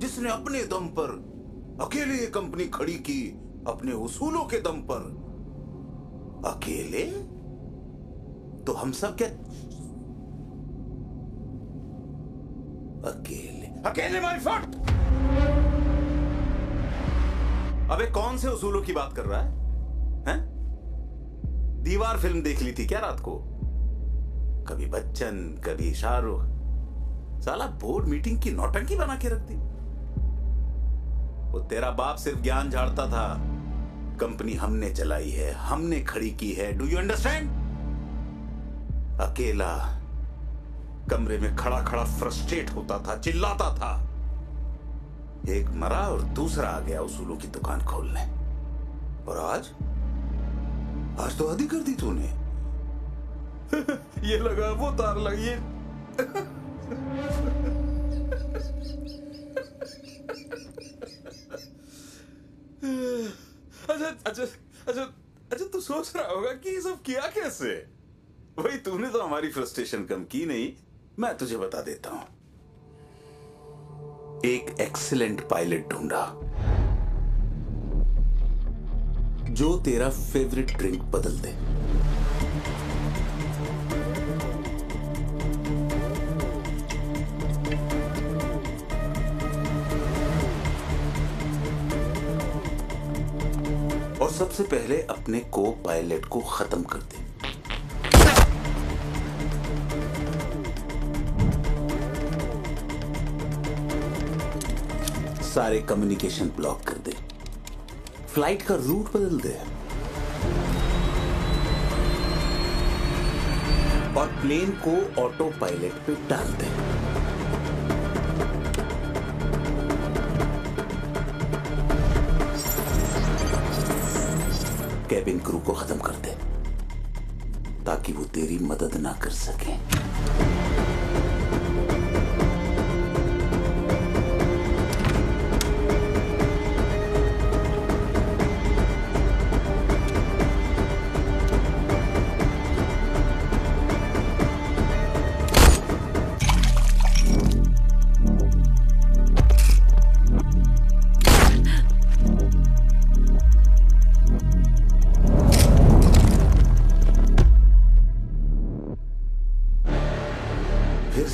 Speaker 10: जिसने अपने दम पर अकेले ये कंपनी खड़ी की, अपने उसूलों के दम पर। अकेले? तो हम सब क्या अकेले? अकेले माय फुट! अबे कौन से उसूलों की बात कर रहा है? हैं? दीवार फिल्म देख ली थी क्या रात को? कभी बच्चन, कभी शाहरुख। साला बोर्ड मीटिंग की नौटंकी बना के रख दी। वो तेरा बाप सिर्फ ज्ञान झाड़ता था। कंपनी हमने चलाई है, हमने खड़ी की है। Do you understand? अकेला कमरे में खड़ा खड़ा फ्रस्ट्रेट होता था, चिल्लाता था। एक मरा और दूसरा आ गया उसूलों की दुकान खोलने। और आज तो आधी कर दी तूने। ये लगा वो तार लगी। अच्छा तू सोच रहा होगा कि ये सब किया कैसे? भाई तूने तो हमारी फ्रस्ट्रेशन कम की नहीं। मैं तुझे बता देता हूं। एक एक्सीलेंट पायलट ढूंढा जो तेरा फेवरेट ड्रिंक बदल दे। और सबसे पहले अपने को पायलट को खत्म कर दे। सारे कम्युनिकेशन ब्लॉक कर दे। फ्लाइट का रूट बदल दे। और प्लेन को ऑटो पायलट पे डाल दे। कैबिन क्रू को खत्म कर दे ताकि वो तेरी मदद ना कर सके।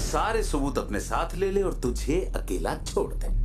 Speaker 10: सारे सबूत अपने साथ ले ले और तुझे अकेला छोड़ दे।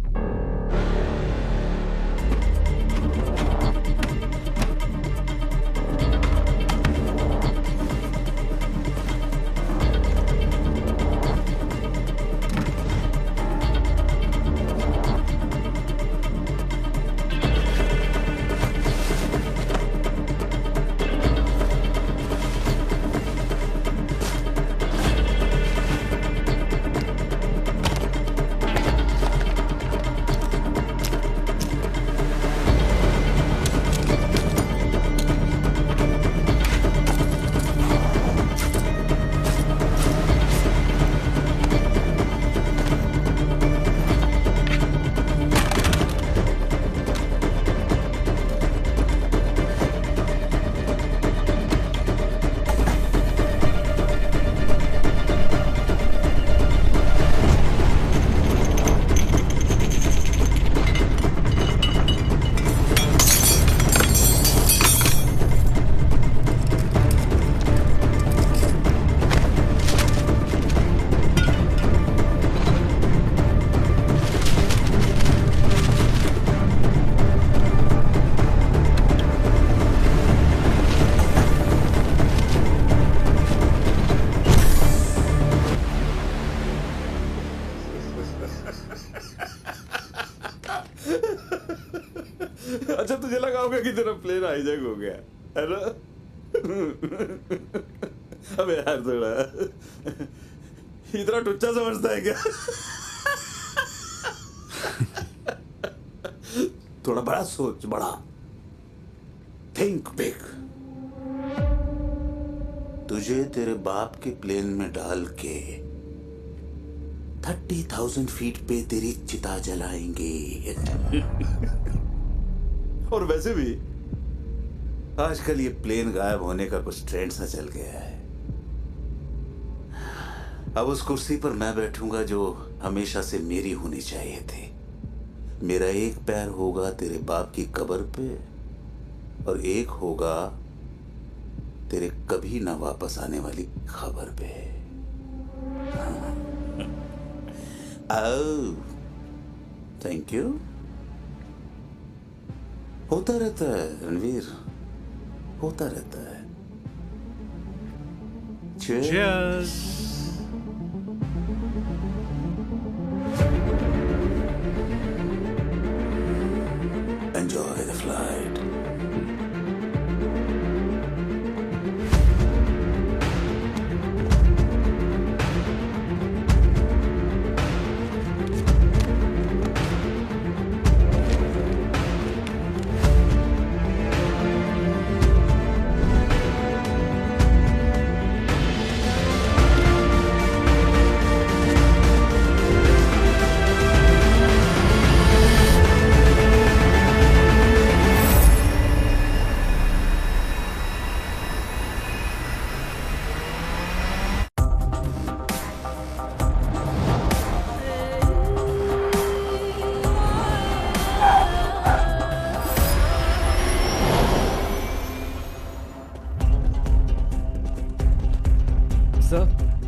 Speaker 10: अच्छा तुझे लगा होगा कि तेरा प्लेन हाईजैक हो गया है ना? अबे यार थोड़ा इतना टुच्चा समझता है क्या? थोड़ा बड़ा सोच, बड़ा थिंक बिग। तुझे तेरे बाप के प्लेन में डाल के 30,000 फीट पे तेरी चिता जलाएंगे। और वैसे भी आजकल ये प्लेन गायब होने का कुछ ट्रेंड सा चल गया है। अब उस कुर्सी पर मैं बैठूंगा जो हमेशा से मेरी होनी चाहिए थी। मेरा एक पैर होगा तेरे बाप की कब्र पे और एक होगा तेरे कभी ना वापस आने वाली खबर पे। Thank you. होता रहता है रणवीर, होता रहता है। Cheers. Enjoy the flight.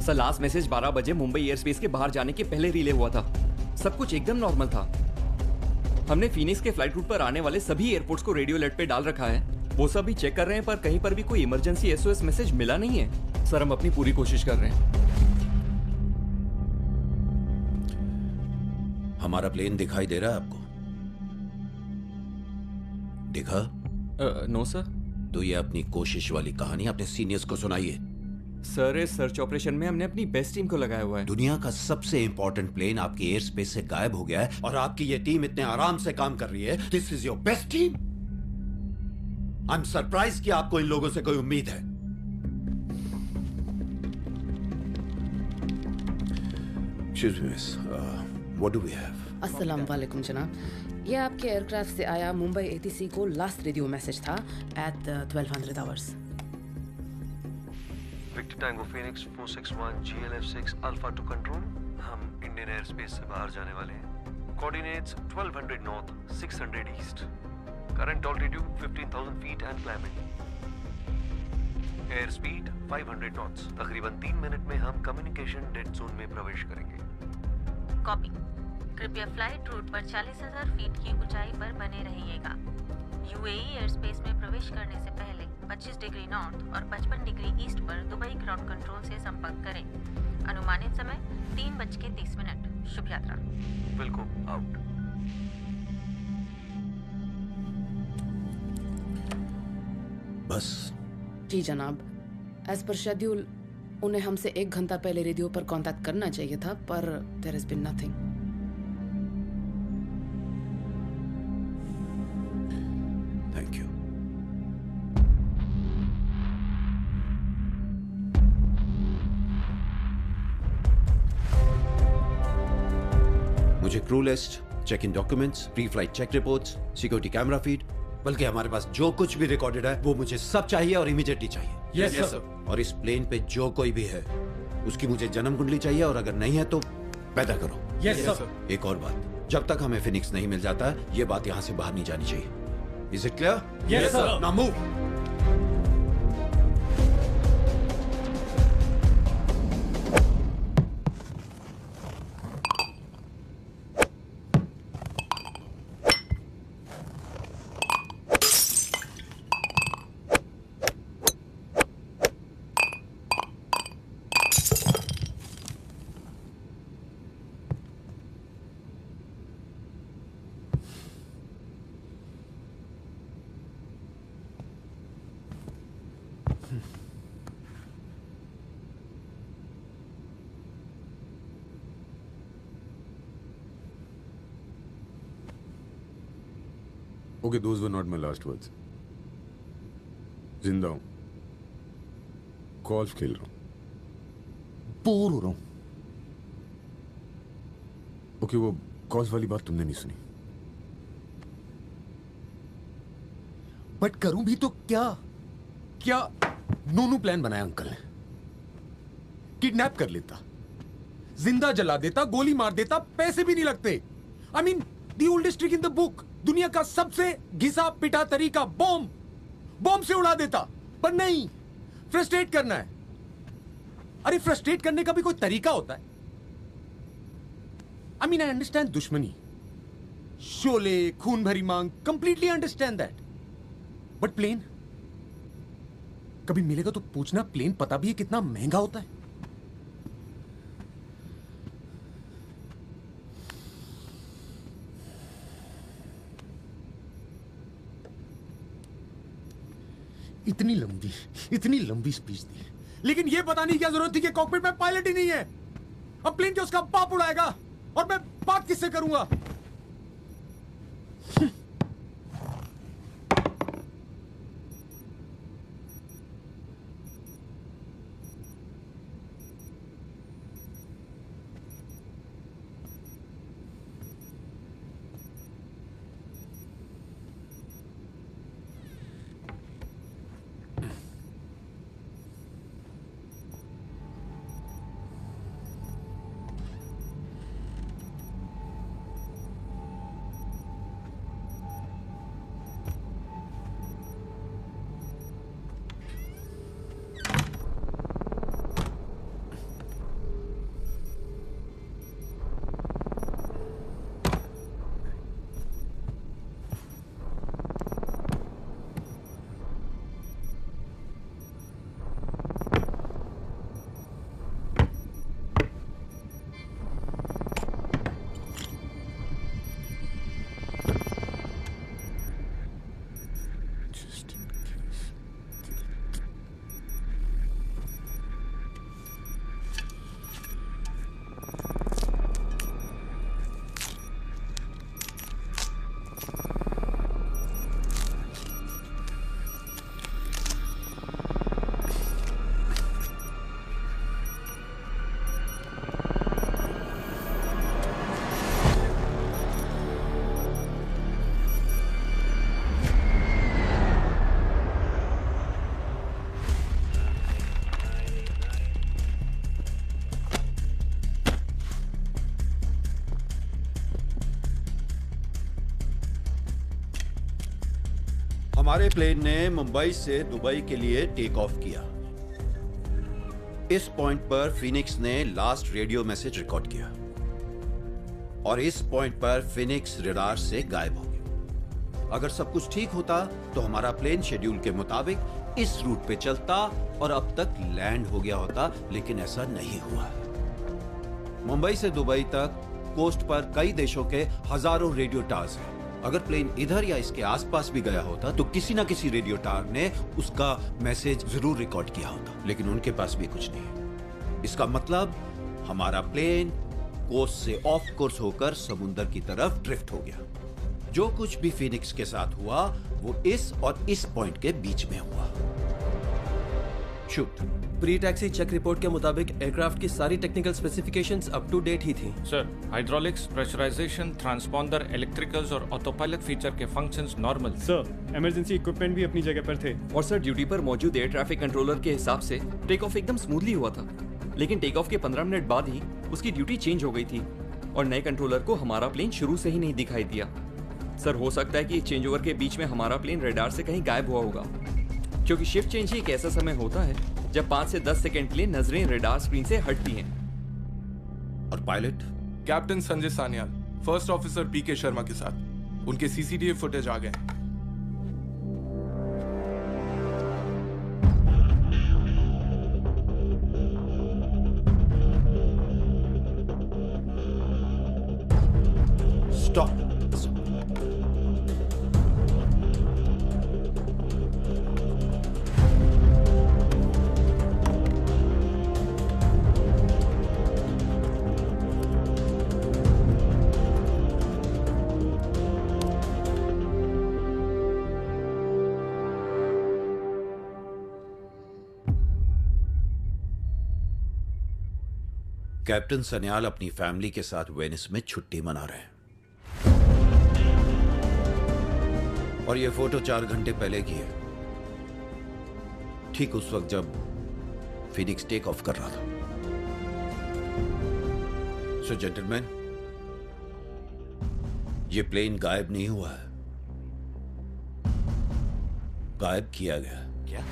Speaker 21: Sir last message 12 बजे मुंबई एयर स्पेस के बाहर जाने के पहले रिले हुआ था। सब कुछ एकदम नॉर्मल था। हमने फिनिक्स के फ्लाइट रूट पर आने वाले सभी एयरपोर्ट्स को रेडियो अलर्ट पे डाल रखा है। वो सब भी चेक कर रहे हैं, पर कहीं पर भी कोई इमरजेंसी SOS मैसेज मिला नहीं है। सर हम अपनी पूरी कोशिश कर रहे हैं।
Speaker 9: हमारा प्लेन दिखाई दे रहा है आपको? दिखा?
Speaker 21: No sir.
Speaker 9: तो ये अपनी कोशिश वाली कहानी अपने सीनियर्स को सुनाइए।
Speaker 21: सर इस सर्च ऑपरेशन में हमने अपनी बेस्ट टीम को लगाया हुआ है।
Speaker 9: दुनिया का सबसे इंपॉर्टेंट प्लेन आपकी एयर स्पेस से गायब हो गया है और आपकी ये टीम इतने आराम से काम कर रही है। This is your best team. I am surprise कि आपको इन लोगों से कोई उम्मीद है। Excuse me, miss. What do we have?
Speaker 22: अस्सलाम वालेकुम जनाब। ये आपके एयरक्राफ्ट से आया मुंबई ATC को लास्ट रेडियो मैसेज था at 1200 hours।
Speaker 16: Victor Tango Phoenix 461 GLF6 Alpha to control। हम इंडियन एयर स्पेस से बाहर जाने वाले हैं। Coordinates 1200 north 600 east. Current altitude 15,000 feet and climbing. Air speed 500 knots. तकरीबन 3 मिनट में हम कम्युनिकेशन डेड जोन में प्रवेश करेंगे।
Speaker 23: कॉपी। कृपया फ्लाइट रूट पर 40,000 फीट की ऊंचाई पर बने रहिएगा। UAE एयर स्पेस में प्रवेश करने से पहले 25 डिग्री नॉर्थ और 55 डिग्री ईस्ट पर दुबई ग्राउंड कंट्रोल से संपर्क करें। अनुमानित समय 3:30। शुभ यात्रा।
Speaker 16: Welcome out.
Speaker 9: बस
Speaker 22: जी जनाब, एज पर शेड्यूल उन्हें हमसे 1 घंटा पहले रेडियो पर कांटेक्ट करना चाहिए था, पर there has been nothing.
Speaker 9: Thank you. मुझे crew list, check in documents, pre flight check reports, security camera feed, बल्कि हमारे पास जो कुछ भी रिकॉर्डेड है वो मुझे सब चाहिए और इमीडिएटली चाहिए।
Speaker 6: Yes sir.
Speaker 9: और इस प्लेन पे जो कोई भी है उसकी मुझे जन्म कुंडली चाहिए और अगर नहीं है तो पैदा करो।
Speaker 6: Yes sir.
Speaker 9: एक और बात, जब तक हमें फिनिक्स नहीं मिल जाता ये बात यहाँ से बाहर नहीं जानी चाहिए। Is it clear?
Speaker 6: Yes sir.
Speaker 9: Now move.
Speaker 11: Okay, those were not my last words. जिंदा हूं, गोल्फ खेल रहा हूं, बोर हो रहा हूं. ओके, वो गोल्फ वाली बात तुमने नहीं सुनी. बट करूं भी तो क्या? क्या नोनू प्लान बनाया अंकल ने? किडनैप कर लेता, जिंदा जला देता, गोली मार देता, पैसे भी नहीं लगते. I mean the oldest trick in the book, दुनिया का सबसे घिसा पिटा तरीका, बॉम्ब से उड़ा देता. पर नहीं, फ्रस्ट्रेट करना है. अरे फ्रस्ट्रेट करने का भी कोई तरीका होता है. आई मीन आई अंडरस्टैंड दुश्मनी, Sholay, Khoon Bhari Maang, completely understand that. But plane कभी मिलेगा तो पूछना. प्लेन पता भी है कितना महंगा होता है. इतनी लंबी स्पीच दी, लेकिन यह बताने की क्या जरूरत थी कि कॉकपिट में पायलट ही नहीं है. अब प्लेन के उसका बाप उड़ाएगा और मैं बात किससे करूंगा?
Speaker 4: हमारे प्लेन ने मुंबई से दुबई के लिए टेक ऑफ किया. इस पॉइंट पर फिनिक्स ने लास्ट रेडियो मैसेज रिकॉर्ड किया और इस पॉइंट पर फिनिक्स रडार से गायब हो गया. अगर सब कुछ ठीक होता तो हमारा प्लेन शेड्यूल के मुताबिक इस रूट पे चलता और अब तक लैंड हो गया होता, लेकिन ऐसा नहीं हुआ. मुंबई से दुबई तक कोस्ट पर कई देशों के हजारों रेडियो टावर्स हैं. अगर प्लेन इधर या इसके आसपास भी गया होता तो किसी ना किसी रेडियो टावर ने उसका मैसेज जरूर रिकॉर्ड किया होता, लेकिन उनके पास भी कुछ नहीं. इसका मतलब हमारा प्लेन कोस्ट से ऑफ कोर्स होकर समुंदर की तरफ ड्रिफ्ट हो गया. जो कुछ भी फिनिक्स के साथ हुआ वो इस और इस पॉइंट के बीच में हुआ. Shoot.
Speaker 5: Pre taxi check report के मुताबिक एयरक्राफ्ट की सारी technical specifications up to date ही थी.
Speaker 8: Sir, hydraulics, pressurisation, transponder, electricals और ऑटोपायलट फीचर के functions normal.
Speaker 24: Sir, emergency equipment भी अपनी जगह पर थे.
Speaker 21: और सर, ड्यूटी पर मौजूद एयर ट्रैफिक कंट्रोलर के हिसाब से टेक ऑफ एकदम स्मूथली हुआ था, लेकिन टेक ऑफ के 15 मिनट बाद ही उसकी ड्यूटी चेंज हो गई थी और नए कंट्रोलर को हमारा प्लेन शुरू से ही नहीं दिखाई दिया. सर, हो सकता है कि चेंज ओवर के बीच में हमारा प्लेन रडार से कहीं गायब हुआ होगा, क्योंकि शिफ्ट चेंज ही एक ऐसा समय होता है जब 5 से 10 सेकंड के लिए नजरें रडार स्क्रीन से हटती हैं.
Speaker 4: और pilot?
Speaker 18: Captain Sanjay Sanyal, first officer PK Sharma के साथ. उनके सीसीटीवी फुटेज आ गए.
Speaker 4: स्टॉप. कैप्टन सन्याल अपनी फैमिली के साथ वेनिस में छुट्टी मना रहे हैं और ये फोटो 4 घंटे पहले की है, ठीक उस वक्त जब फिनिक्स टेक ऑफ कर रहा था। सो जेंटलमैन, ये प्लेन गायब नहीं हुआ है, गायब किया गया। क्या?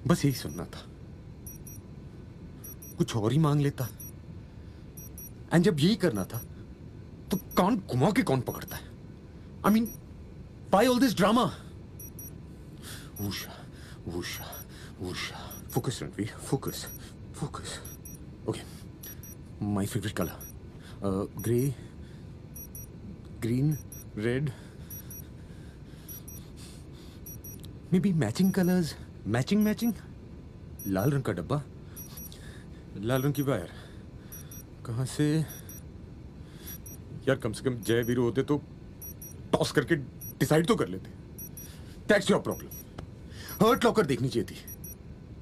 Speaker 11: बस यही सुनना था, कुछ और ही मांग लेता। एंड जब यही करना था तो कान घुमा के कौन पकड़ता है? I mean, why all this drama? Usha, Usha, Usha, focus Ranveer, focus, focus. Okay, my favourite colour, grey, green, red, maybe matching colours, matching. लाल रंग का डब्बा, लाल रंग की वायर, कहां से? यार कम से कम जय वीरू होते तो टॉस करके डिसाइड तो कर लेते। That's your problem. Hurt Locker देखनी चाहिए थी,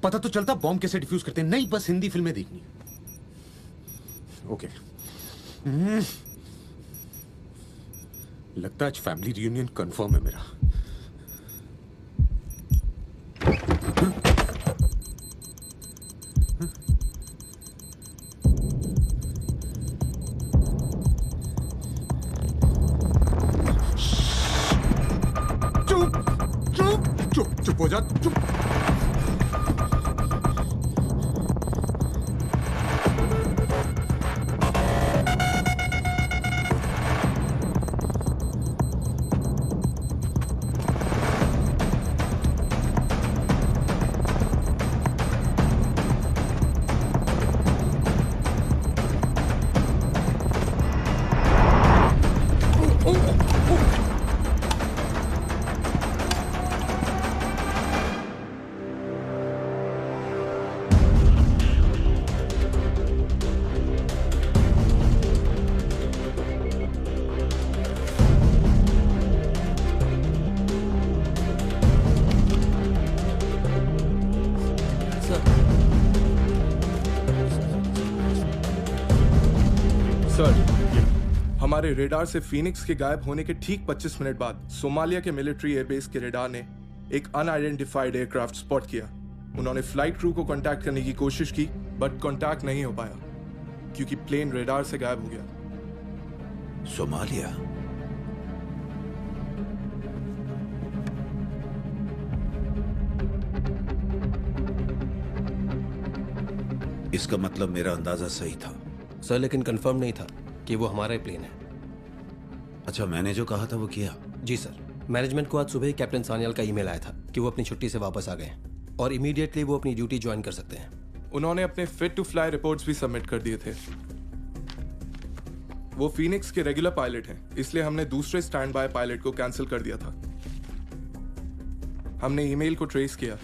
Speaker 11: पता तो चलता बॉम्ब कैसे डिफ्यूज करते हैं। नहीं, बस हिंदी फिल्में देखनी। ओके, लगता है आज फैमिली रियूनियन कंफर्म है मेरा। चुप हो जा, चुप।
Speaker 18: हमारे रेडार से फीनिक्स के गायब होने के ठीक 25 मिनट बाद सोमालिया के मिलिट्री एयरबेस के रेडार ने एक अनआइडेंटिफाइड एयरक्राफ्ट स्पॉट किया। उन्होंने फ्लाइट क्रू को कांटेक्ट करने की कोशिश की, बट कांटेक्ट नहीं हो पाया क्योंकि प्लेन रेडार से गायब हो गया।
Speaker 4: सोमालिया? इसका मतलब मेरा अंदाजा सही था।
Speaker 5: सर, लेकिन कंफर्म नहीं था कि वो हमारा ही प्लेन है।
Speaker 4: अच्छा, मैंने जो कहा था वो किया?
Speaker 5: जी सर, मैनेजमेंट को आज सुबह ही कैप्टन सान्याल का ईमेल आया था कि वो अपनी छुट्टी से वापस आ गए और इमीडिएटली वो अपनी ड्यूटी ज्वाइन कर सकते हैं।
Speaker 18: उन्होंने अपने फिट टू फ्लाई रिपोर्ट्स भी सबमिट कर दिए थे। वो फीनिक्स के रेगुलर पायलट हैं, इसलिए हमने दूसरे स्टैंड बाय पायलट को कैंसिल कर दिया था। हमने ईमेल को ट्रेस किया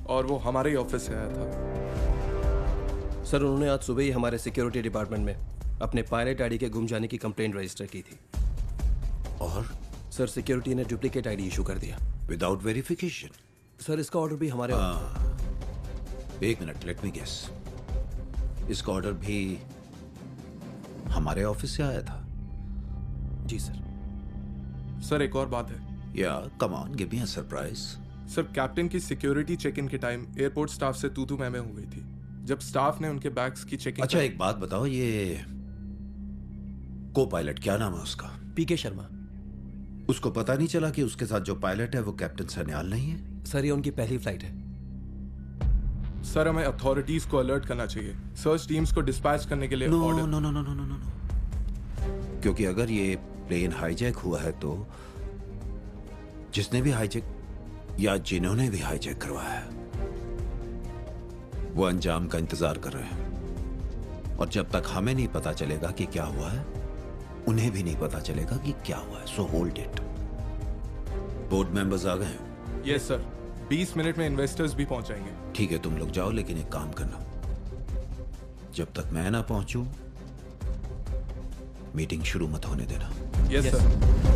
Speaker 18: और वो हमारे ही ऑफिस से आया था।
Speaker 5: सर, उन्होंने आज सुबह ही हमारे सिक्योरिटी डिपार्टमेंट में अपने पायलट आईडी के गुम जाने की कंप्लेंट रजिस्टर की थी।
Speaker 4: और
Speaker 5: सर, सिक्योरिटी ने डुप्लीकेट आईडी इशू कर दिया
Speaker 4: विदाउट वेरिफिकेशन।
Speaker 5: सर, इसका ऑर्डर भी हमारे
Speaker 4: एक मिनट, लेट मी गेस। इसका ऑर्डर भी हमारे ऑफिस से आया था?
Speaker 5: जी सर।
Speaker 18: सर, एक और बात है।
Speaker 4: या come on, give me a surprise.
Speaker 18: Sir, captain की सिक्योरिटी चेक इन के टाइम एयरपोर्ट स्टाफ से तू मैं हो गई थी जब स्टाफ ने उनके बैग्स की चेकिंग।
Speaker 4: अच्छा, एक बात बताओ, ये को पायलट क्या नाम है उसका?
Speaker 5: पीके शर्मा।
Speaker 4: उसको पता नहीं चला कि उसके साथ जो पायलट है वो कैप्टन सन्याल नहीं है?
Speaker 5: सर, ये उनकी पहली फ्लाइट है।
Speaker 18: सर, हमें अथॉरिटीज को अलर्ट करना चाहिए, सर्च टीम्स को डिस्पैच करने के लिए
Speaker 4: नो, क्योंकि अगर ये प्लेन हाईजैक हुआ है तो जिसने भी हाईजैक या जिन्होंने भी हाईजैक करवाया है वो अंजाम का इंतजार कर रहे हैं, और जब तक हमें नहीं पता चलेगा कि क्या हुआ है उन्हें भी नहीं पता चलेगा कि क्या हुआ है। So hold it. Board members आ गए हैं?
Speaker 18: यस सर, 20 मिनट में इन्वेस्टर्स भी पहुंच जाएंगे।
Speaker 4: ठीक है, तुम लोग जाओ, लेकिन एक काम करना, जब तक मैं ना पहुंचूं मीटिंग शुरू मत होने देना।
Speaker 18: Yes sir.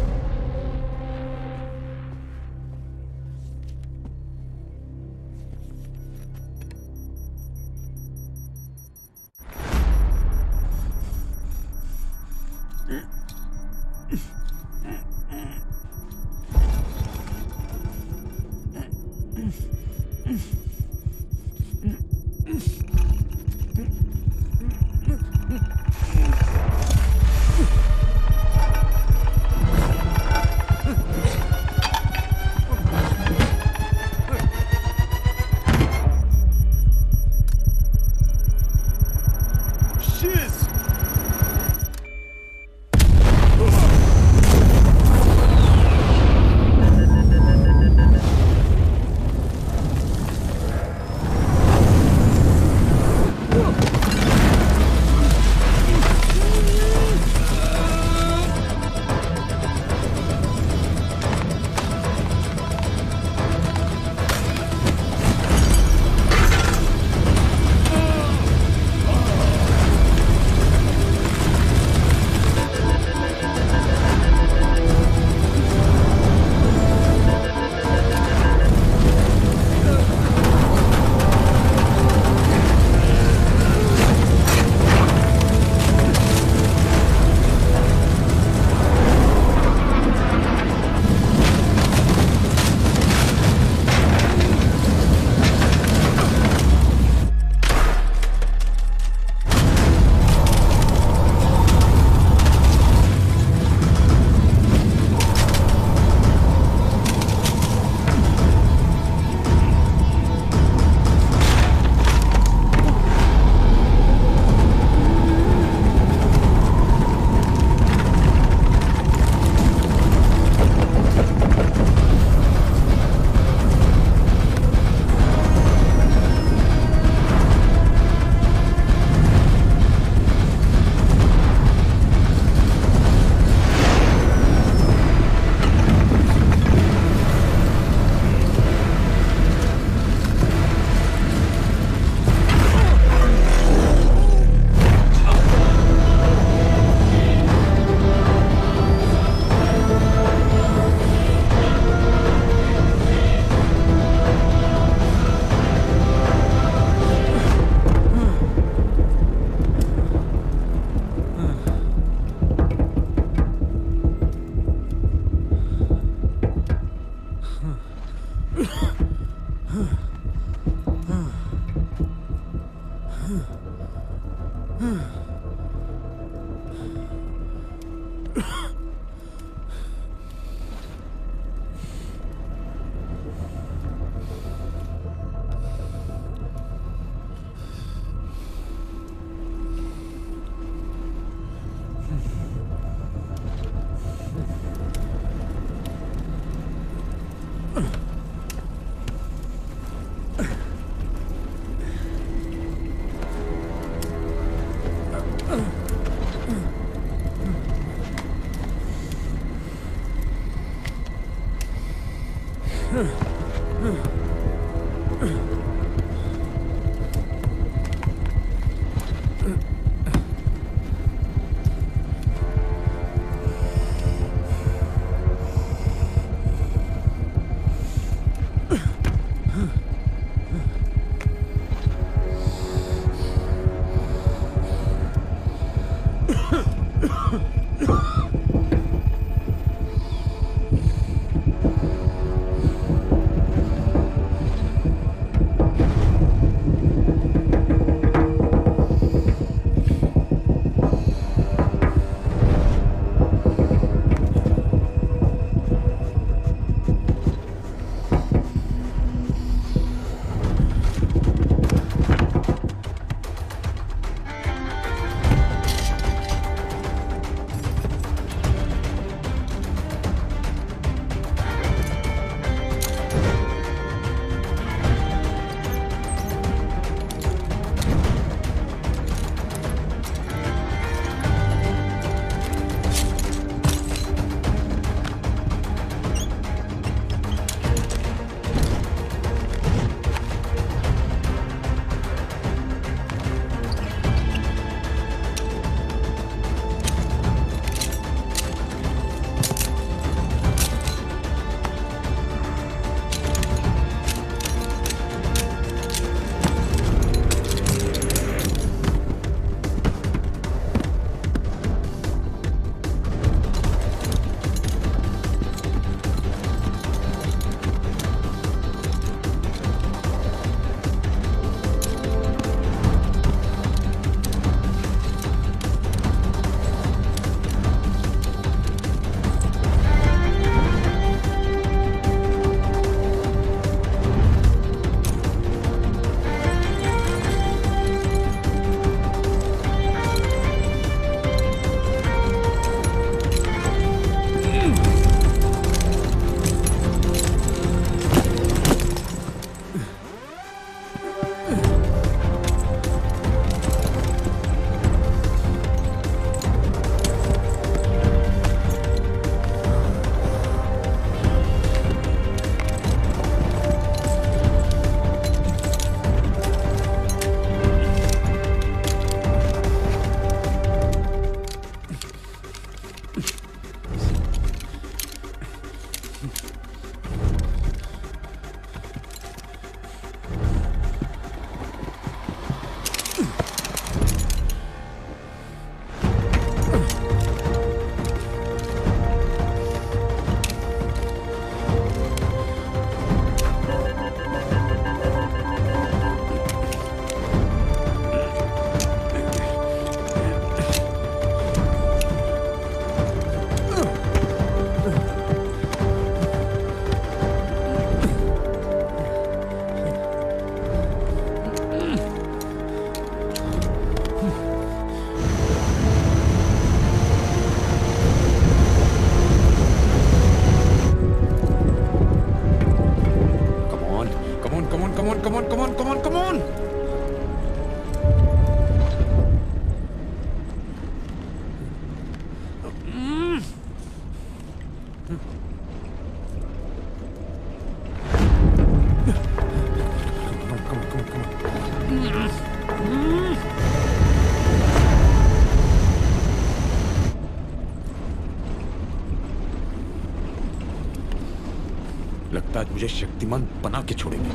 Speaker 11: लगता है मुझे शक्तिमान बना के छोड़ेंगे।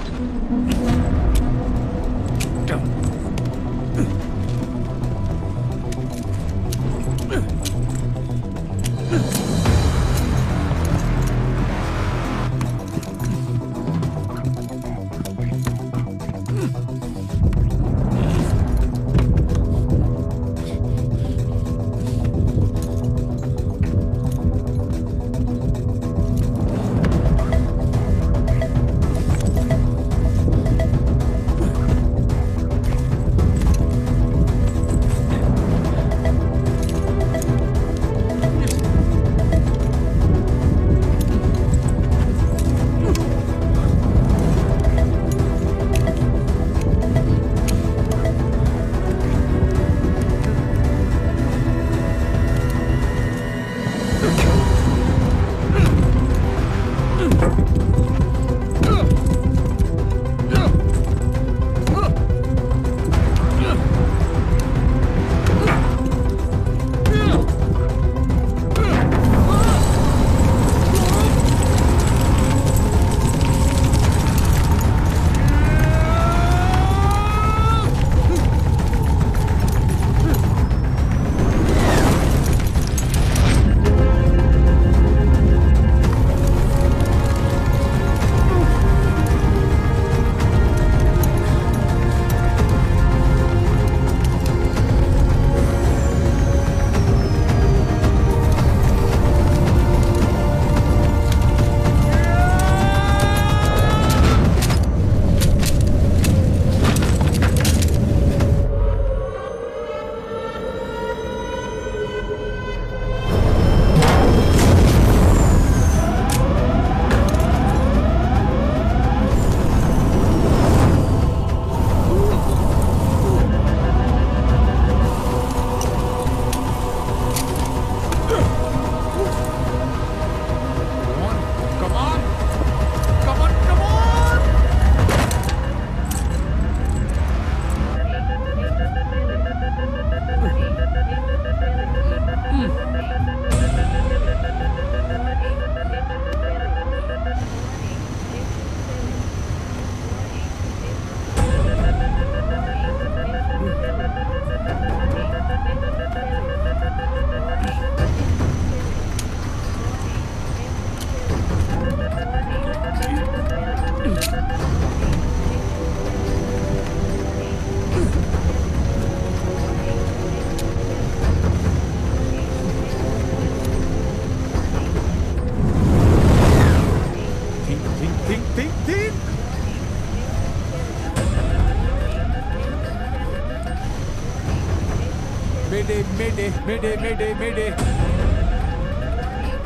Speaker 11: Mayday, mayday, mayday.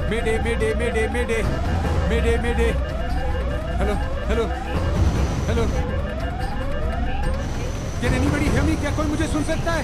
Speaker 11: Mayday, mayday, mayday, mayday. Mayday, mayday. Hello, hello, hello. Can anybody hear me? क्या कोई मुझे सुन सकता है?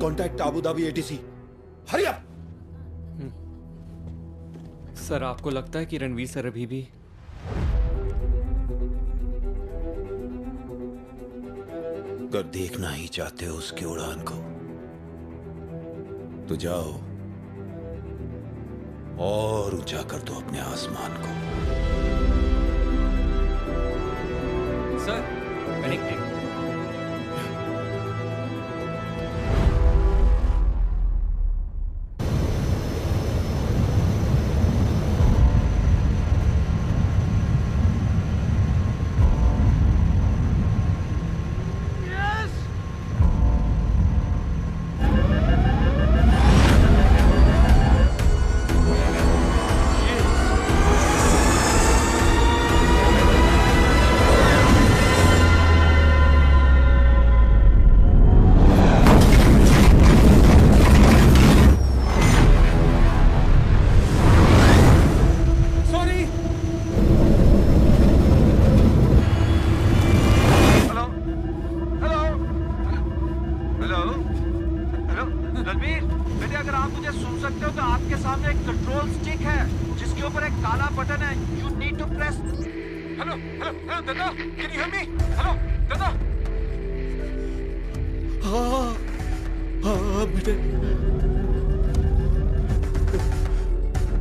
Speaker 4: Contact Abu Dhabi ATC. Hurry up!
Speaker 21: Sir आपको लगता है कि रणवीर सर अभी भी
Speaker 9: अगर देखना ही चाहते हो उसकी उड़ान को तो जाओ और ऊंचा कर दो अपने आसमान को।
Speaker 21: Sir connected.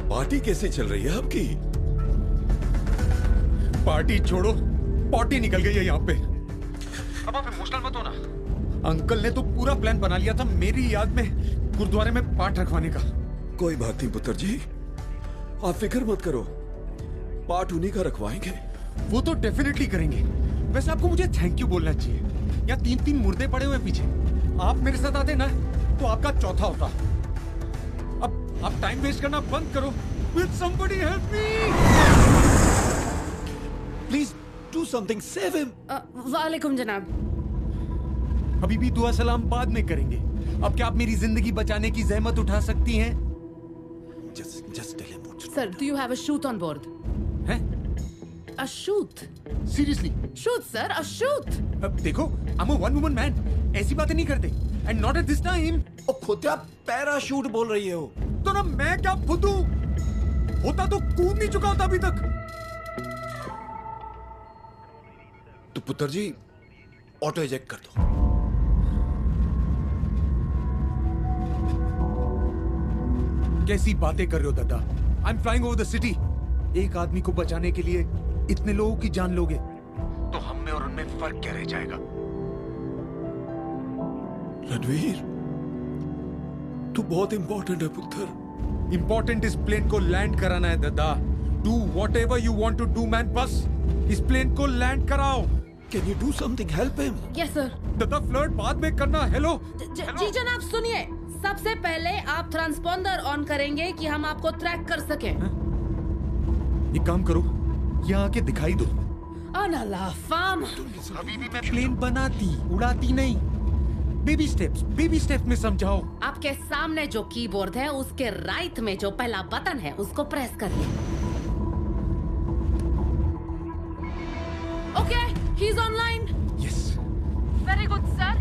Speaker 9: पार्टी कैसे चल रही है आपकी?
Speaker 11: पार्टी छोड़ो, पार्टी निकल गई है यहाँ पे।
Speaker 12: अब आप इमोशनल मत हो ना।
Speaker 11: अंकल ने तो पूरा प्लान बना लिया था मेरी याद में गुरुद्वारे में पाठ रखवाने का।
Speaker 9: कोई बात नहीं पुत्र जी, आप फिक्र मत करो, पाठ उन्हीं का रखवाएंगे।
Speaker 11: वो तो डेफिनेटली करेंगे। वैसे आपको मुझे थैंक यू बोलना चाहिए। यहाँ 3-3 मुर्दे पड़े हुए पीछे, आप मेरे साथ आते ना तो आपका चौथा होता। अब आप टाइम वेस्ट करना बंद करो। Will somebody help me?
Speaker 9: Please do something, save him.
Speaker 22: वालेकुम जनाब।
Speaker 11: अभी भी दुआ सलाम बाद में करेंगे। अब क्या आप मेरी जिंदगी बचाने की जहमत उठा सकती हैं?
Speaker 9: Just tell him.
Speaker 22: Sir, do you have a shoot on board?
Speaker 11: हैं?
Speaker 22: A shoot?
Speaker 11: Seriously?
Speaker 22: Shoot, sir, a shoot.
Speaker 11: अब देखो, I'm a one woman man. ऐसी बातें नहीं करते। And not at this time.
Speaker 9: ओ खुद आप पैराशूट बोल रही हो।
Speaker 11: तो ना मैं क्या फुद्दू? होता तो कूद नहीं चुका होता अभी तक।
Speaker 9: तो पुत्र जी ऑटो इजेक्ट कर दो।
Speaker 11: कैसी बातें कर रहे हो दादा? I am flying over the city. एक आदमी को बचाने के लिए इतने लोगों की जान लोगे तो हम में और उनमें फर्क क्या रह जाएगा?
Speaker 9: रणवीर, तू बहुत इंपॉर्टेंट है पुत्र।
Speaker 11: इंपॉर्टेंट इस प्लेन को लैंड कराना है दादा। Do whatever you want to do man, बस इस प्लेन को लैंड कराओ।
Speaker 9: Can you do something, help him?
Speaker 22: Yes sir.
Speaker 11: दादा फ्लर्ट बाद में करना। हेलो
Speaker 22: जी जनाब सुनिए, सबसे पहले आप ट्रांसपॉन्डर ऑन करेंगे कि हम आपको ट्रैक कर सकें।
Speaker 11: एक काम करो, यहाँ आके दिखाई दो।
Speaker 22: फार्म
Speaker 11: अभी भी मैं प्लेन बनाती उड़ाती नहीं। बेबी स्टेप्स में समझाओ।
Speaker 22: आपके सामने जो कीबोर्ड है उसके राइट में जो पहला बटन है उसको प्रेस करिए। Okay, he is online.
Speaker 11: Yes.
Speaker 22: Very good sir.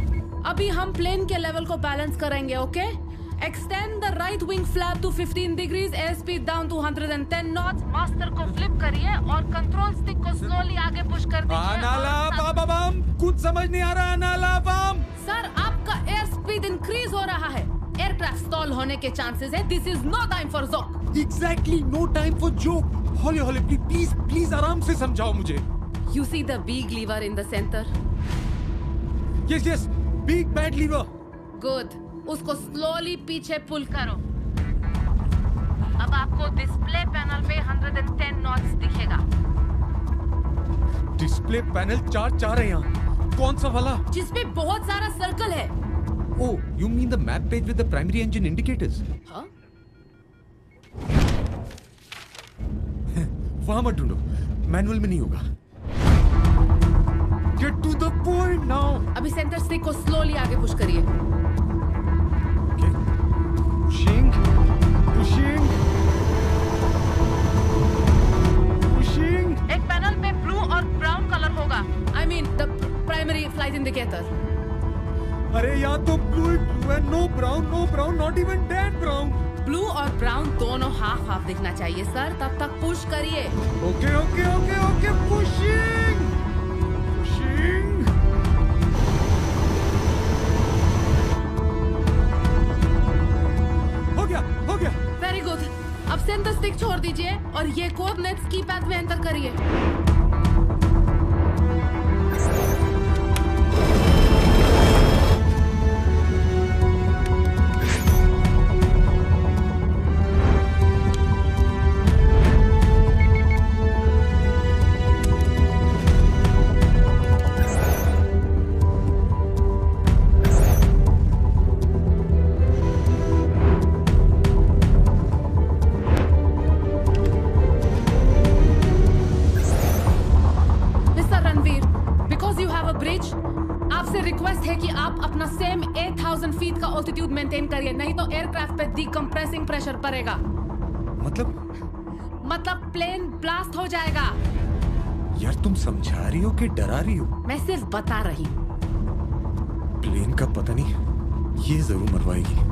Speaker 22: अभी हम प्लेन के लेवल को बैलेंस करेंगे। Okay, extend the right wing flap to 15 degrees, air speed down to 110 knots. Master को फ्लिप करिए और कंट्रोल स्टिक को स्लोली आगे पुश कर दीजिए।
Speaker 11: कुछ समझ नहीं आ रहा। अनालाबाम
Speaker 22: सर, आपका एयर स्पीड इंक्रीज हो रहा है। एयरक्राफ्ट स्टॉल होने के चांसेस है। This is no time for joke.
Speaker 11: Exactly, no time for joke. हौले प्लीज आराम से समझाओ मुझे।
Speaker 22: You see the big lever in the center?
Speaker 11: Yes, big bad lever.
Speaker 22: Good. उसको slowly पीछे पुल करो। अब आपको डिस्प्ले पैनल पे 110 नॉट्स दिखेगा।
Speaker 11: डिस्प्ले पैनल चार है यहाँ। कौन सा वाला?
Speaker 22: जिसपे बहुत सारा सर्कल है।
Speaker 11: Oh, you mean the map page with the primary engine indicators?
Speaker 22: हाँ?
Speaker 11: वहां मत ढूंढो, मैनुअल में नहीं होगा। Get to the point now.
Speaker 22: अभी सेंटर स्टिक को स्लोली आगे पुश करिए।
Speaker 11: Pushing.
Speaker 22: एक पैनल पे ब्लू और ब्राउन कलर होगा। I mean the primary flight indicator.
Speaker 11: अरे यहाँ तो ब्लू है, no brown, not even dead brown.
Speaker 22: Blue और ब्राउन दोनों हाफ हाफ दिखना चाहिए सर, तब तक पुश करिए।
Speaker 11: Okay, pushing. हो गया।
Speaker 22: Very good. अब सेंटर स्टिक छोड़ दीजिए और ये कोऑर्डिनेट्स कीपैड में एंटर करिए। ऑल्टीट्यूड मेंटेन करिए, नहीं तो एयरक्राफ्ट पे डिकम्प्रेसिंग प्रेशर पड़ेगा। मतलब प्लेन ब्लास्ट हो जाएगा।
Speaker 11: यार तुम समझा रही हो कि डरा रही हो?
Speaker 22: मैं सिर्फ बता रही हूँ।
Speaker 11: प्लेन का पता नहीं, ये जरूर मरवाएगी।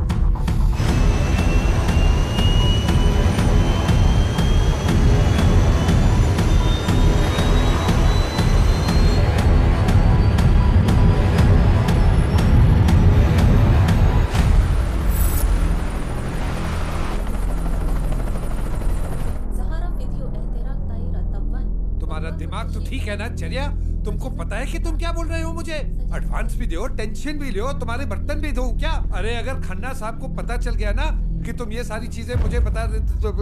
Speaker 6: दिमाग तो ठीक है ना चरिया? तुमको पता है कि तुम क्या बोल रहे हो? मुझे एडवांस भी दो, टेंशन भी लो, तुम्हारे बर्तन भी धो क्या? अरे अगर खन्ना साहब को पता चल गया ना कि तुम ये सारी चीजें मुझे बता तो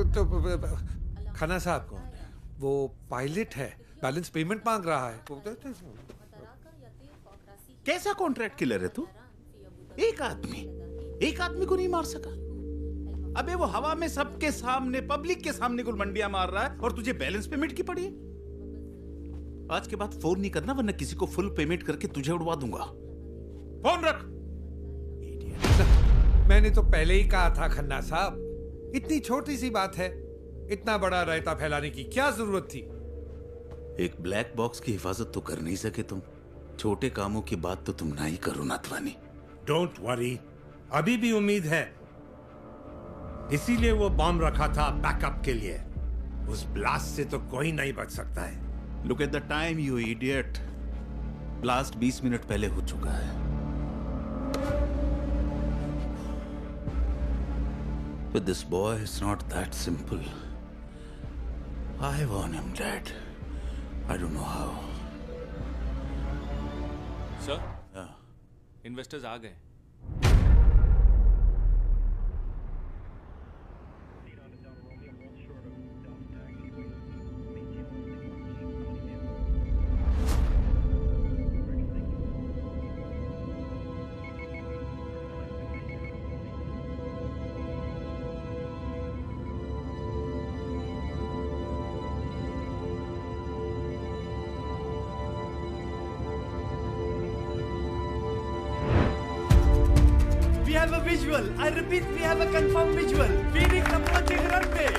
Speaker 6: खन्ना साहब कौन है? वो पायलट है, बैलेंस पेमेंट मांग रहा है।
Speaker 10: कैसा कॉन्ट्रैक्ट किलर है तू? एक आदमी को नहीं मार सका। अबे वो हवा में सबके सामने, पब्लिक के सामने गुलमंडियां मार रहा है और तुझे बैलेंस पेमेंट की पड़ी है। आज के बाद फोन नहीं करना, वरना किसी को फुल पेमेंट करके तुझे उड़वा दूंगा। फोन रख।
Speaker 6: मैंने तो पहले ही कहा था खन्ना साहब, इतनी छोटी सी बात है, इतना बड़ा रायता फैलाने की क्या जरूरत थी?
Speaker 10: एक ब्लैक बॉक्स की हिफाजत तो कर नहीं सके तुम। छोटे कामों की बात तो तुम ना ही करो नाथवानी।
Speaker 7: डोंट वरी, अभी भी उम्मीद है। इसीलिए वो बॉम्ब रखा था बैकअप के लिए। उस ब्लास्ट से तो कोई नहीं बच सकता है।
Speaker 10: Look at the time, you idiot. Blast 20 minute पहले हो चुका है। But this boy is not that simple. I want him dead. I don't know how.
Speaker 8: Sir? Yeah. Investors आ गए।
Speaker 1: I repeat, we have a confirmed visual. Phoenix approaching runway.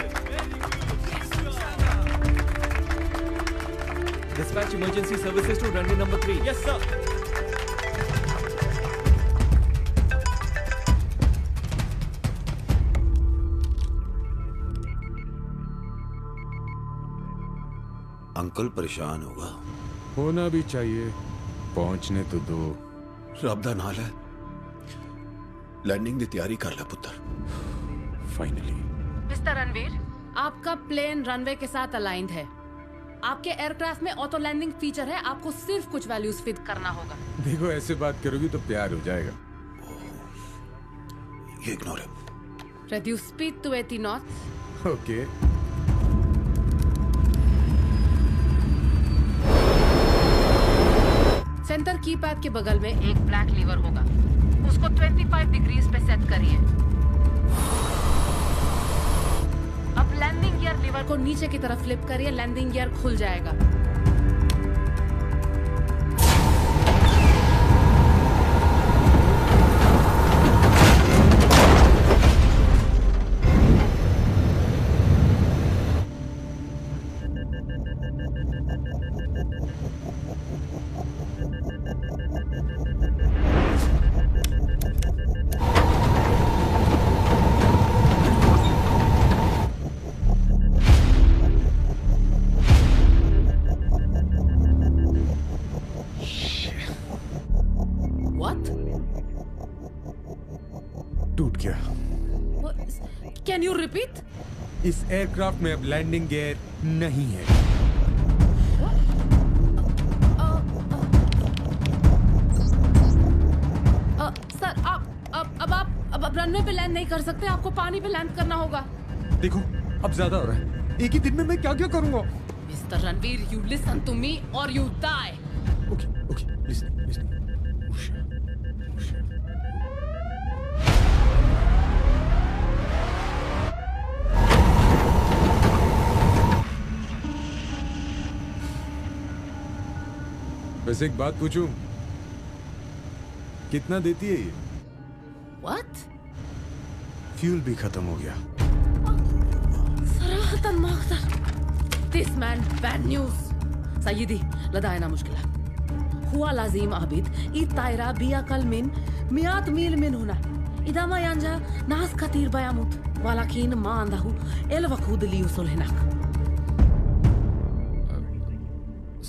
Speaker 21: Dispatch emergency services to runway number 3.
Speaker 1: Yes, sir.
Speaker 9: Uncle परेशान होगा।
Speaker 11: होना भी चाहिए, पहुंचने तो दो।
Speaker 9: रब दा नाल है, लैंडिंग की तैयारी कर ले पुत्र।
Speaker 11: फाइनली
Speaker 22: मिस्टर रणवीर, आपका प्लेन रनवे के साथ अलाइंड है। आपके एयरक्राफ्ट में ऑटो लैंडिंग फीचर है, आपको सिर्फ कुछ वैल्यूज फिट करना होगा।
Speaker 11: देखो ऐसे बात करोगी तो प्यार हो जाएगा।
Speaker 9: ये इग्नोर है।
Speaker 22: Reduce speed to 80 knots.
Speaker 11: Okay.
Speaker 22: Centre keypad के बगल में एक ब्लैक लीवर होगा, उसको 25 डिग्रीज पे सेट करिए। अब लैंडिंग गियर लीवर को नीचे की तरफ फ्लिप करिए, लैंडिंग गियर खुल जाएगा।
Speaker 7: टूट गया।
Speaker 22: Can you repeat?
Speaker 7: इस एयरक्राफ्ट में अब लैंडिंग गियर नहीं है।
Speaker 22: सर अब रनवे पे लैंड नहीं कर सकते, आपको पानी पे लैंड करना होगा।
Speaker 11: देखो अब ज्यादा हो रहा है, एक ही दिन में मैं क्या क्या करूंगा।
Speaker 22: Mister Ranveer, you listen to me or you die.
Speaker 11: Okay, listen. वैसे एक बात पूछूं, कितना देती है ये?
Speaker 22: What?
Speaker 7: फ्यूल भी खत्म हो गया।
Speaker 22: सराहतन मकदर। This man bad news. Sayyadi लदायना मुश्किला। हुआ लाजिम आबिद ई तायरा बिया कल मिन मियात मील मिन होना। इदामा यांजा नास खतीर बयामुत वालाकिन मा अंदाहु एल वखूद लियुसुल हिनाक।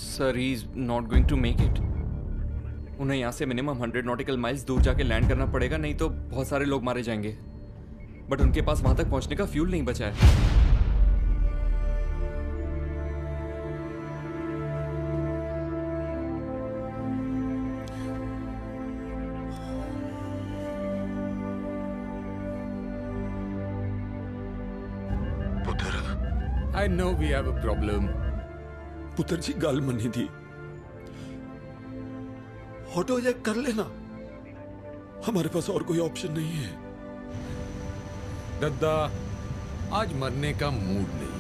Speaker 21: Sir he is not going to make it. उन्हें यहाँ से मिनिमम 100 नॉटिकल माइल्स दूर जाके लैंड करना पड़ेगा, नहीं तो बहुत सारे लोग मारे जाएंगे। बट उनके पास वहां तक पहुंचने का फ्यूल नहीं बचा है।
Speaker 11: I know we have a problem.
Speaker 9: पुत्र जी गल मनी थी, ऑटो जैक कर लेना, हमारे पास और कोई ऑप्शन नहीं है।
Speaker 11: दद्दा आज मरने का मूड नहीं।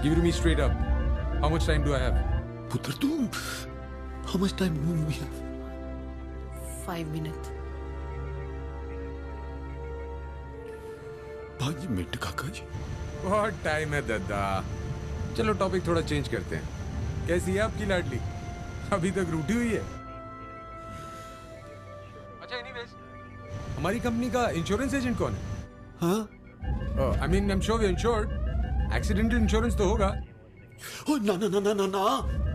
Speaker 11: Give it to me straight up. How much time do I have?
Speaker 9: पुत्र तुम, how much time do we have?
Speaker 22: 5 minutes.
Speaker 9: 5 minute काका जी।
Speaker 11: बहुत टाइम है दद्दा। चलो टॉपिक थोड़ा चेंज करते हैं। कैसी है आपकी लाडली? अभी तक रूठी हुई है। अच्छा एनीवेज, हमारी कंपनी का इंश्योरेंस एजेंट कौन है? हाँ? I mean I am sure you insured. Accidental insurance तो होगा।
Speaker 9: ओ ना ना ना ना ना ना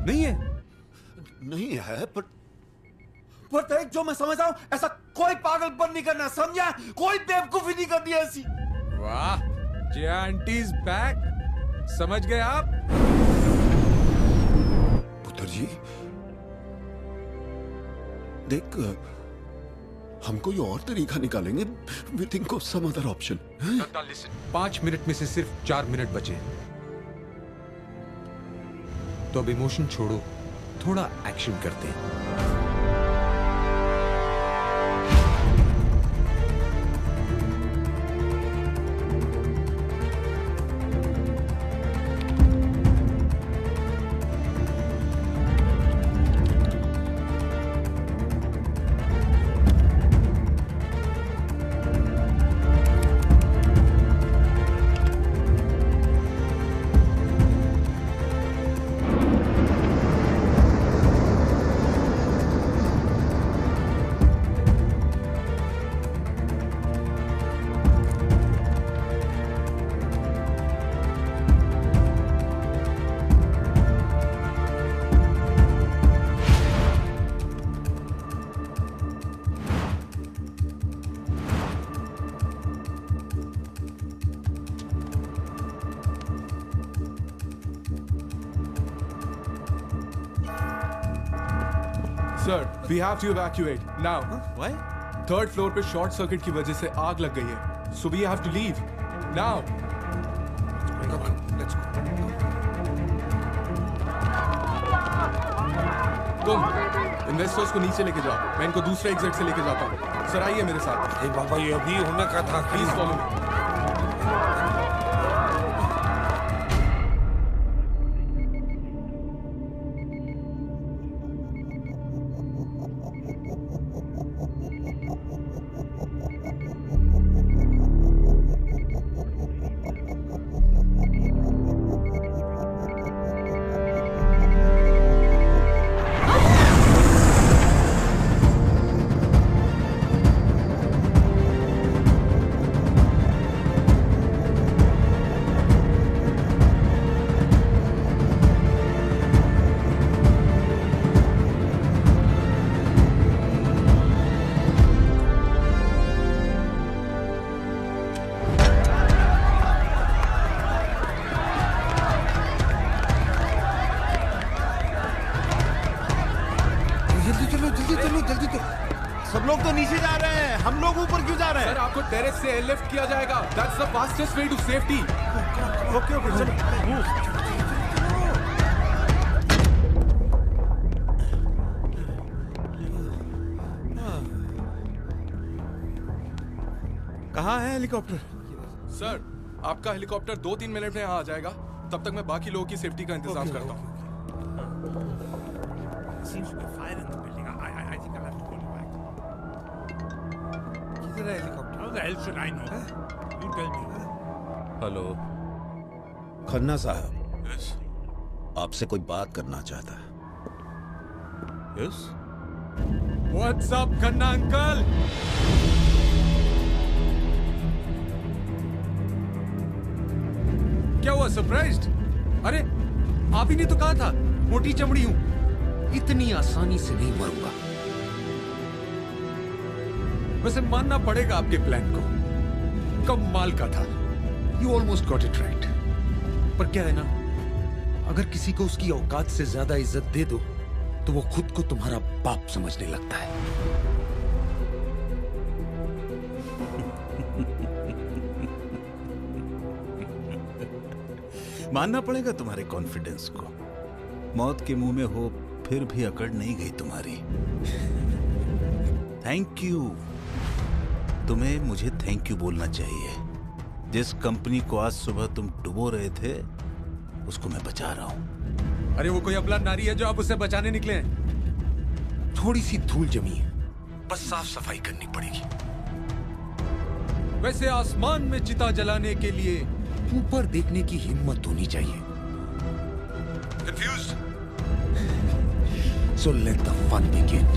Speaker 11: नहीं है।
Speaker 9: नहीं है पर देख, जो मैं समझ रहा हूं ऐसा कोई पागलपन नहीं करना, समझा? कोई बेवकूफी नहीं करनी ऐसी।
Speaker 11: वाह, जिया आंटी इज बैक। समझ गए आप?
Speaker 9: पुत्र जी देख, हम कोई और तरीका निकालेंगे। We think of some other option.
Speaker 11: 5 minute में से सिर्फ 4 मिनट बचे हैं, तो अब इमोशन छोड़ो, थोड़ा एक्शन करते हैं।
Speaker 18: Sir, we have to evacuate now.
Speaker 12: Why?
Speaker 18: Third floor पे शॉर्ट सर्किट की वजह से आग लग गई है, so we have to leave now.
Speaker 6: Come on, let's go.
Speaker 18: तुम इन्वेस्टर्स को नीचे लेके जाओ, मैं इनको दूसरे एग्जिट से लेके जाता हूँ। सर आइए मेरे साथ।
Speaker 6: अरे बाबा, ये अभी होने का था।
Speaker 18: Please follow me. को टेरेस से एयरलिफ्ट किया जाएगा। That's the fastest way to safety.
Speaker 1: Okay okay चलो
Speaker 12: कहाँ है हेलीकॉप्टर?
Speaker 18: सर, आपका हेलीकॉप्टर 2-3 मिनट में यहाँ आ जाएगा। तब तक मैं बाकी लोगों की सेफ्टी का इंतजाम करता हूँ।
Speaker 6: किधर है helicopter? How the hell should I know? You tell me.
Speaker 4: Hello Khanna साहब, आपसे कोई बात करना चाहता है।
Speaker 12: Yes
Speaker 6: What's up, Khanna uncle? क्या हुआ, सरप्राइज्ड? अरे आप ही ने तो कहा था मोटी चमड़ी हूं, इतनी आसानी से नहीं मरूंगा। वैसे मानना पड़ेगा आपके प्लान को, कमाल का था। You almost got it right. पर क्या है ना, अगर किसी को उसकी औकात से ज्यादा इज्जत दे दो तो वो खुद को तुम्हारा बाप समझने लगता है।
Speaker 9: मानना पड़ेगा तुम्हारे कॉन्फिडेंस को। मौत के मुंह में हो फिर भी अकड़ नहीं गई तुम्हारी। Thank you. तुम्हें मुझे थैंक यू बोलना चाहिए। जिस कंपनी को आज सुबह तुम डुबो रहे थे उसको मैं बचा रहा हूं।
Speaker 6: अरे वो कोई अबला नारी है जो आप उससे बचाने निकले हैं? थोड़ी सी धूल जमी है, बस साफ सफाई करनी पड़ेगी। वैसे आसमान में चिता जलाने के लिए ऊपर देखने की हिम्मत होनी चाहिए। Confused? So let the fun begin.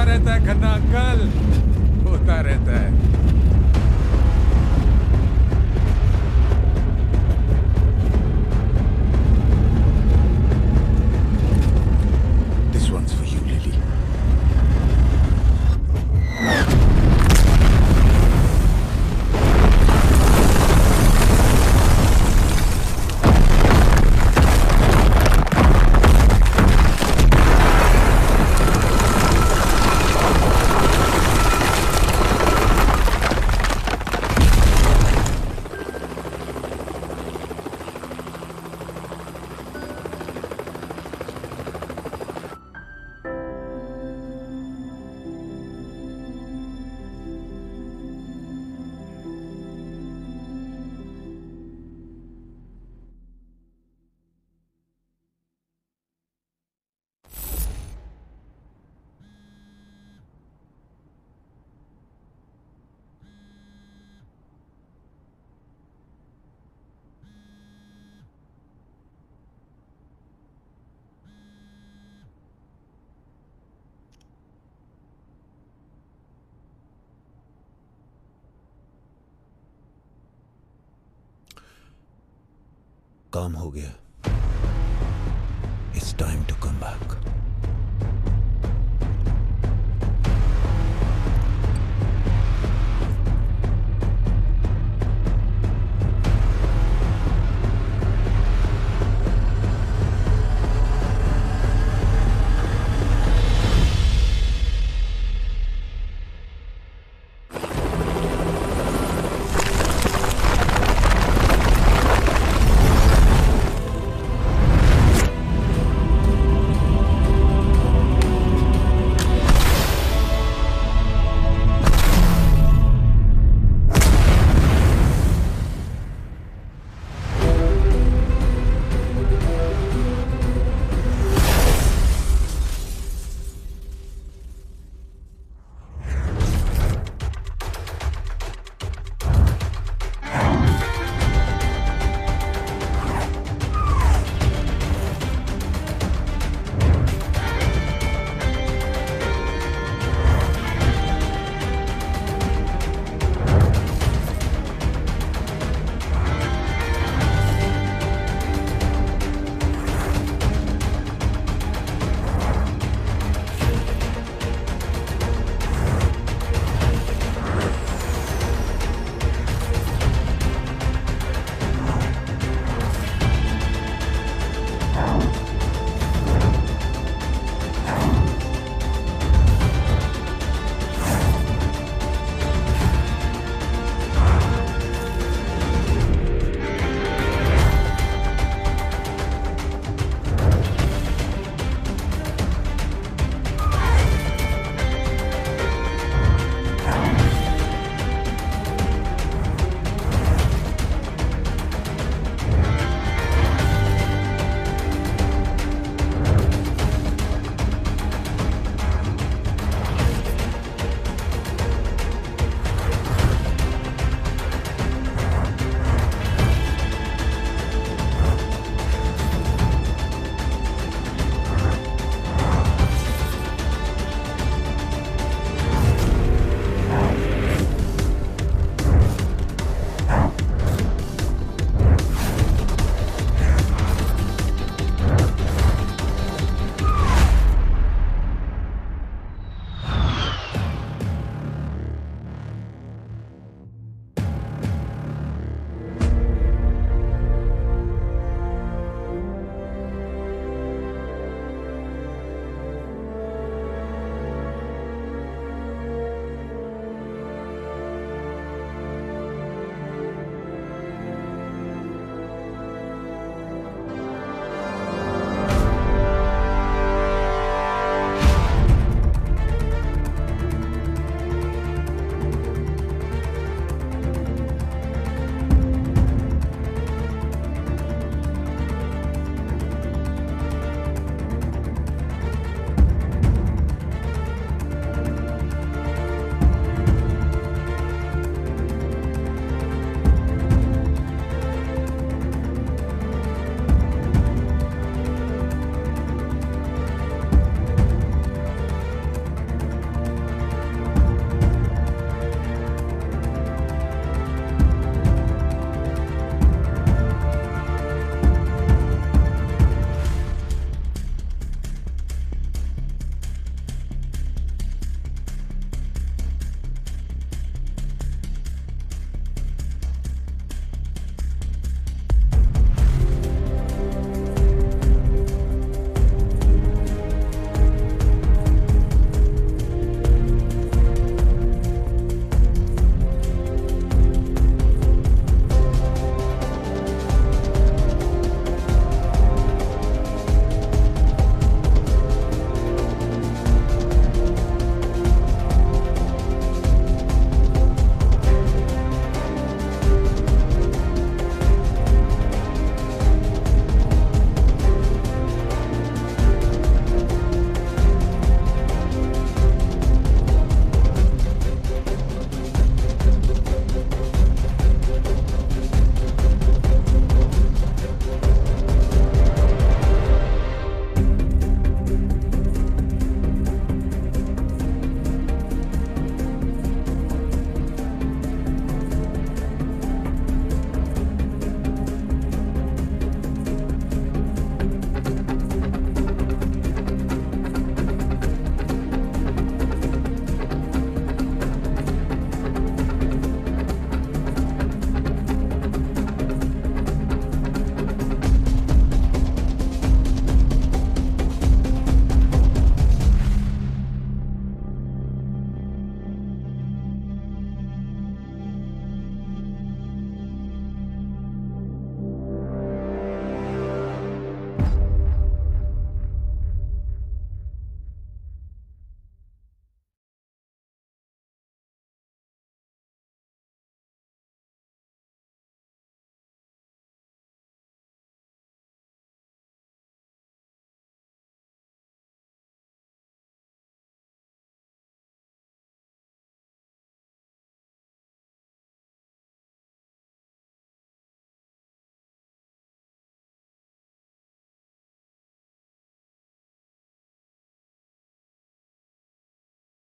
Speaker 6: रहता है खन्ना अंकल, होता रहता है। This one's for you, Lily.
Speaker 9: काम हो गया. It's time to come back.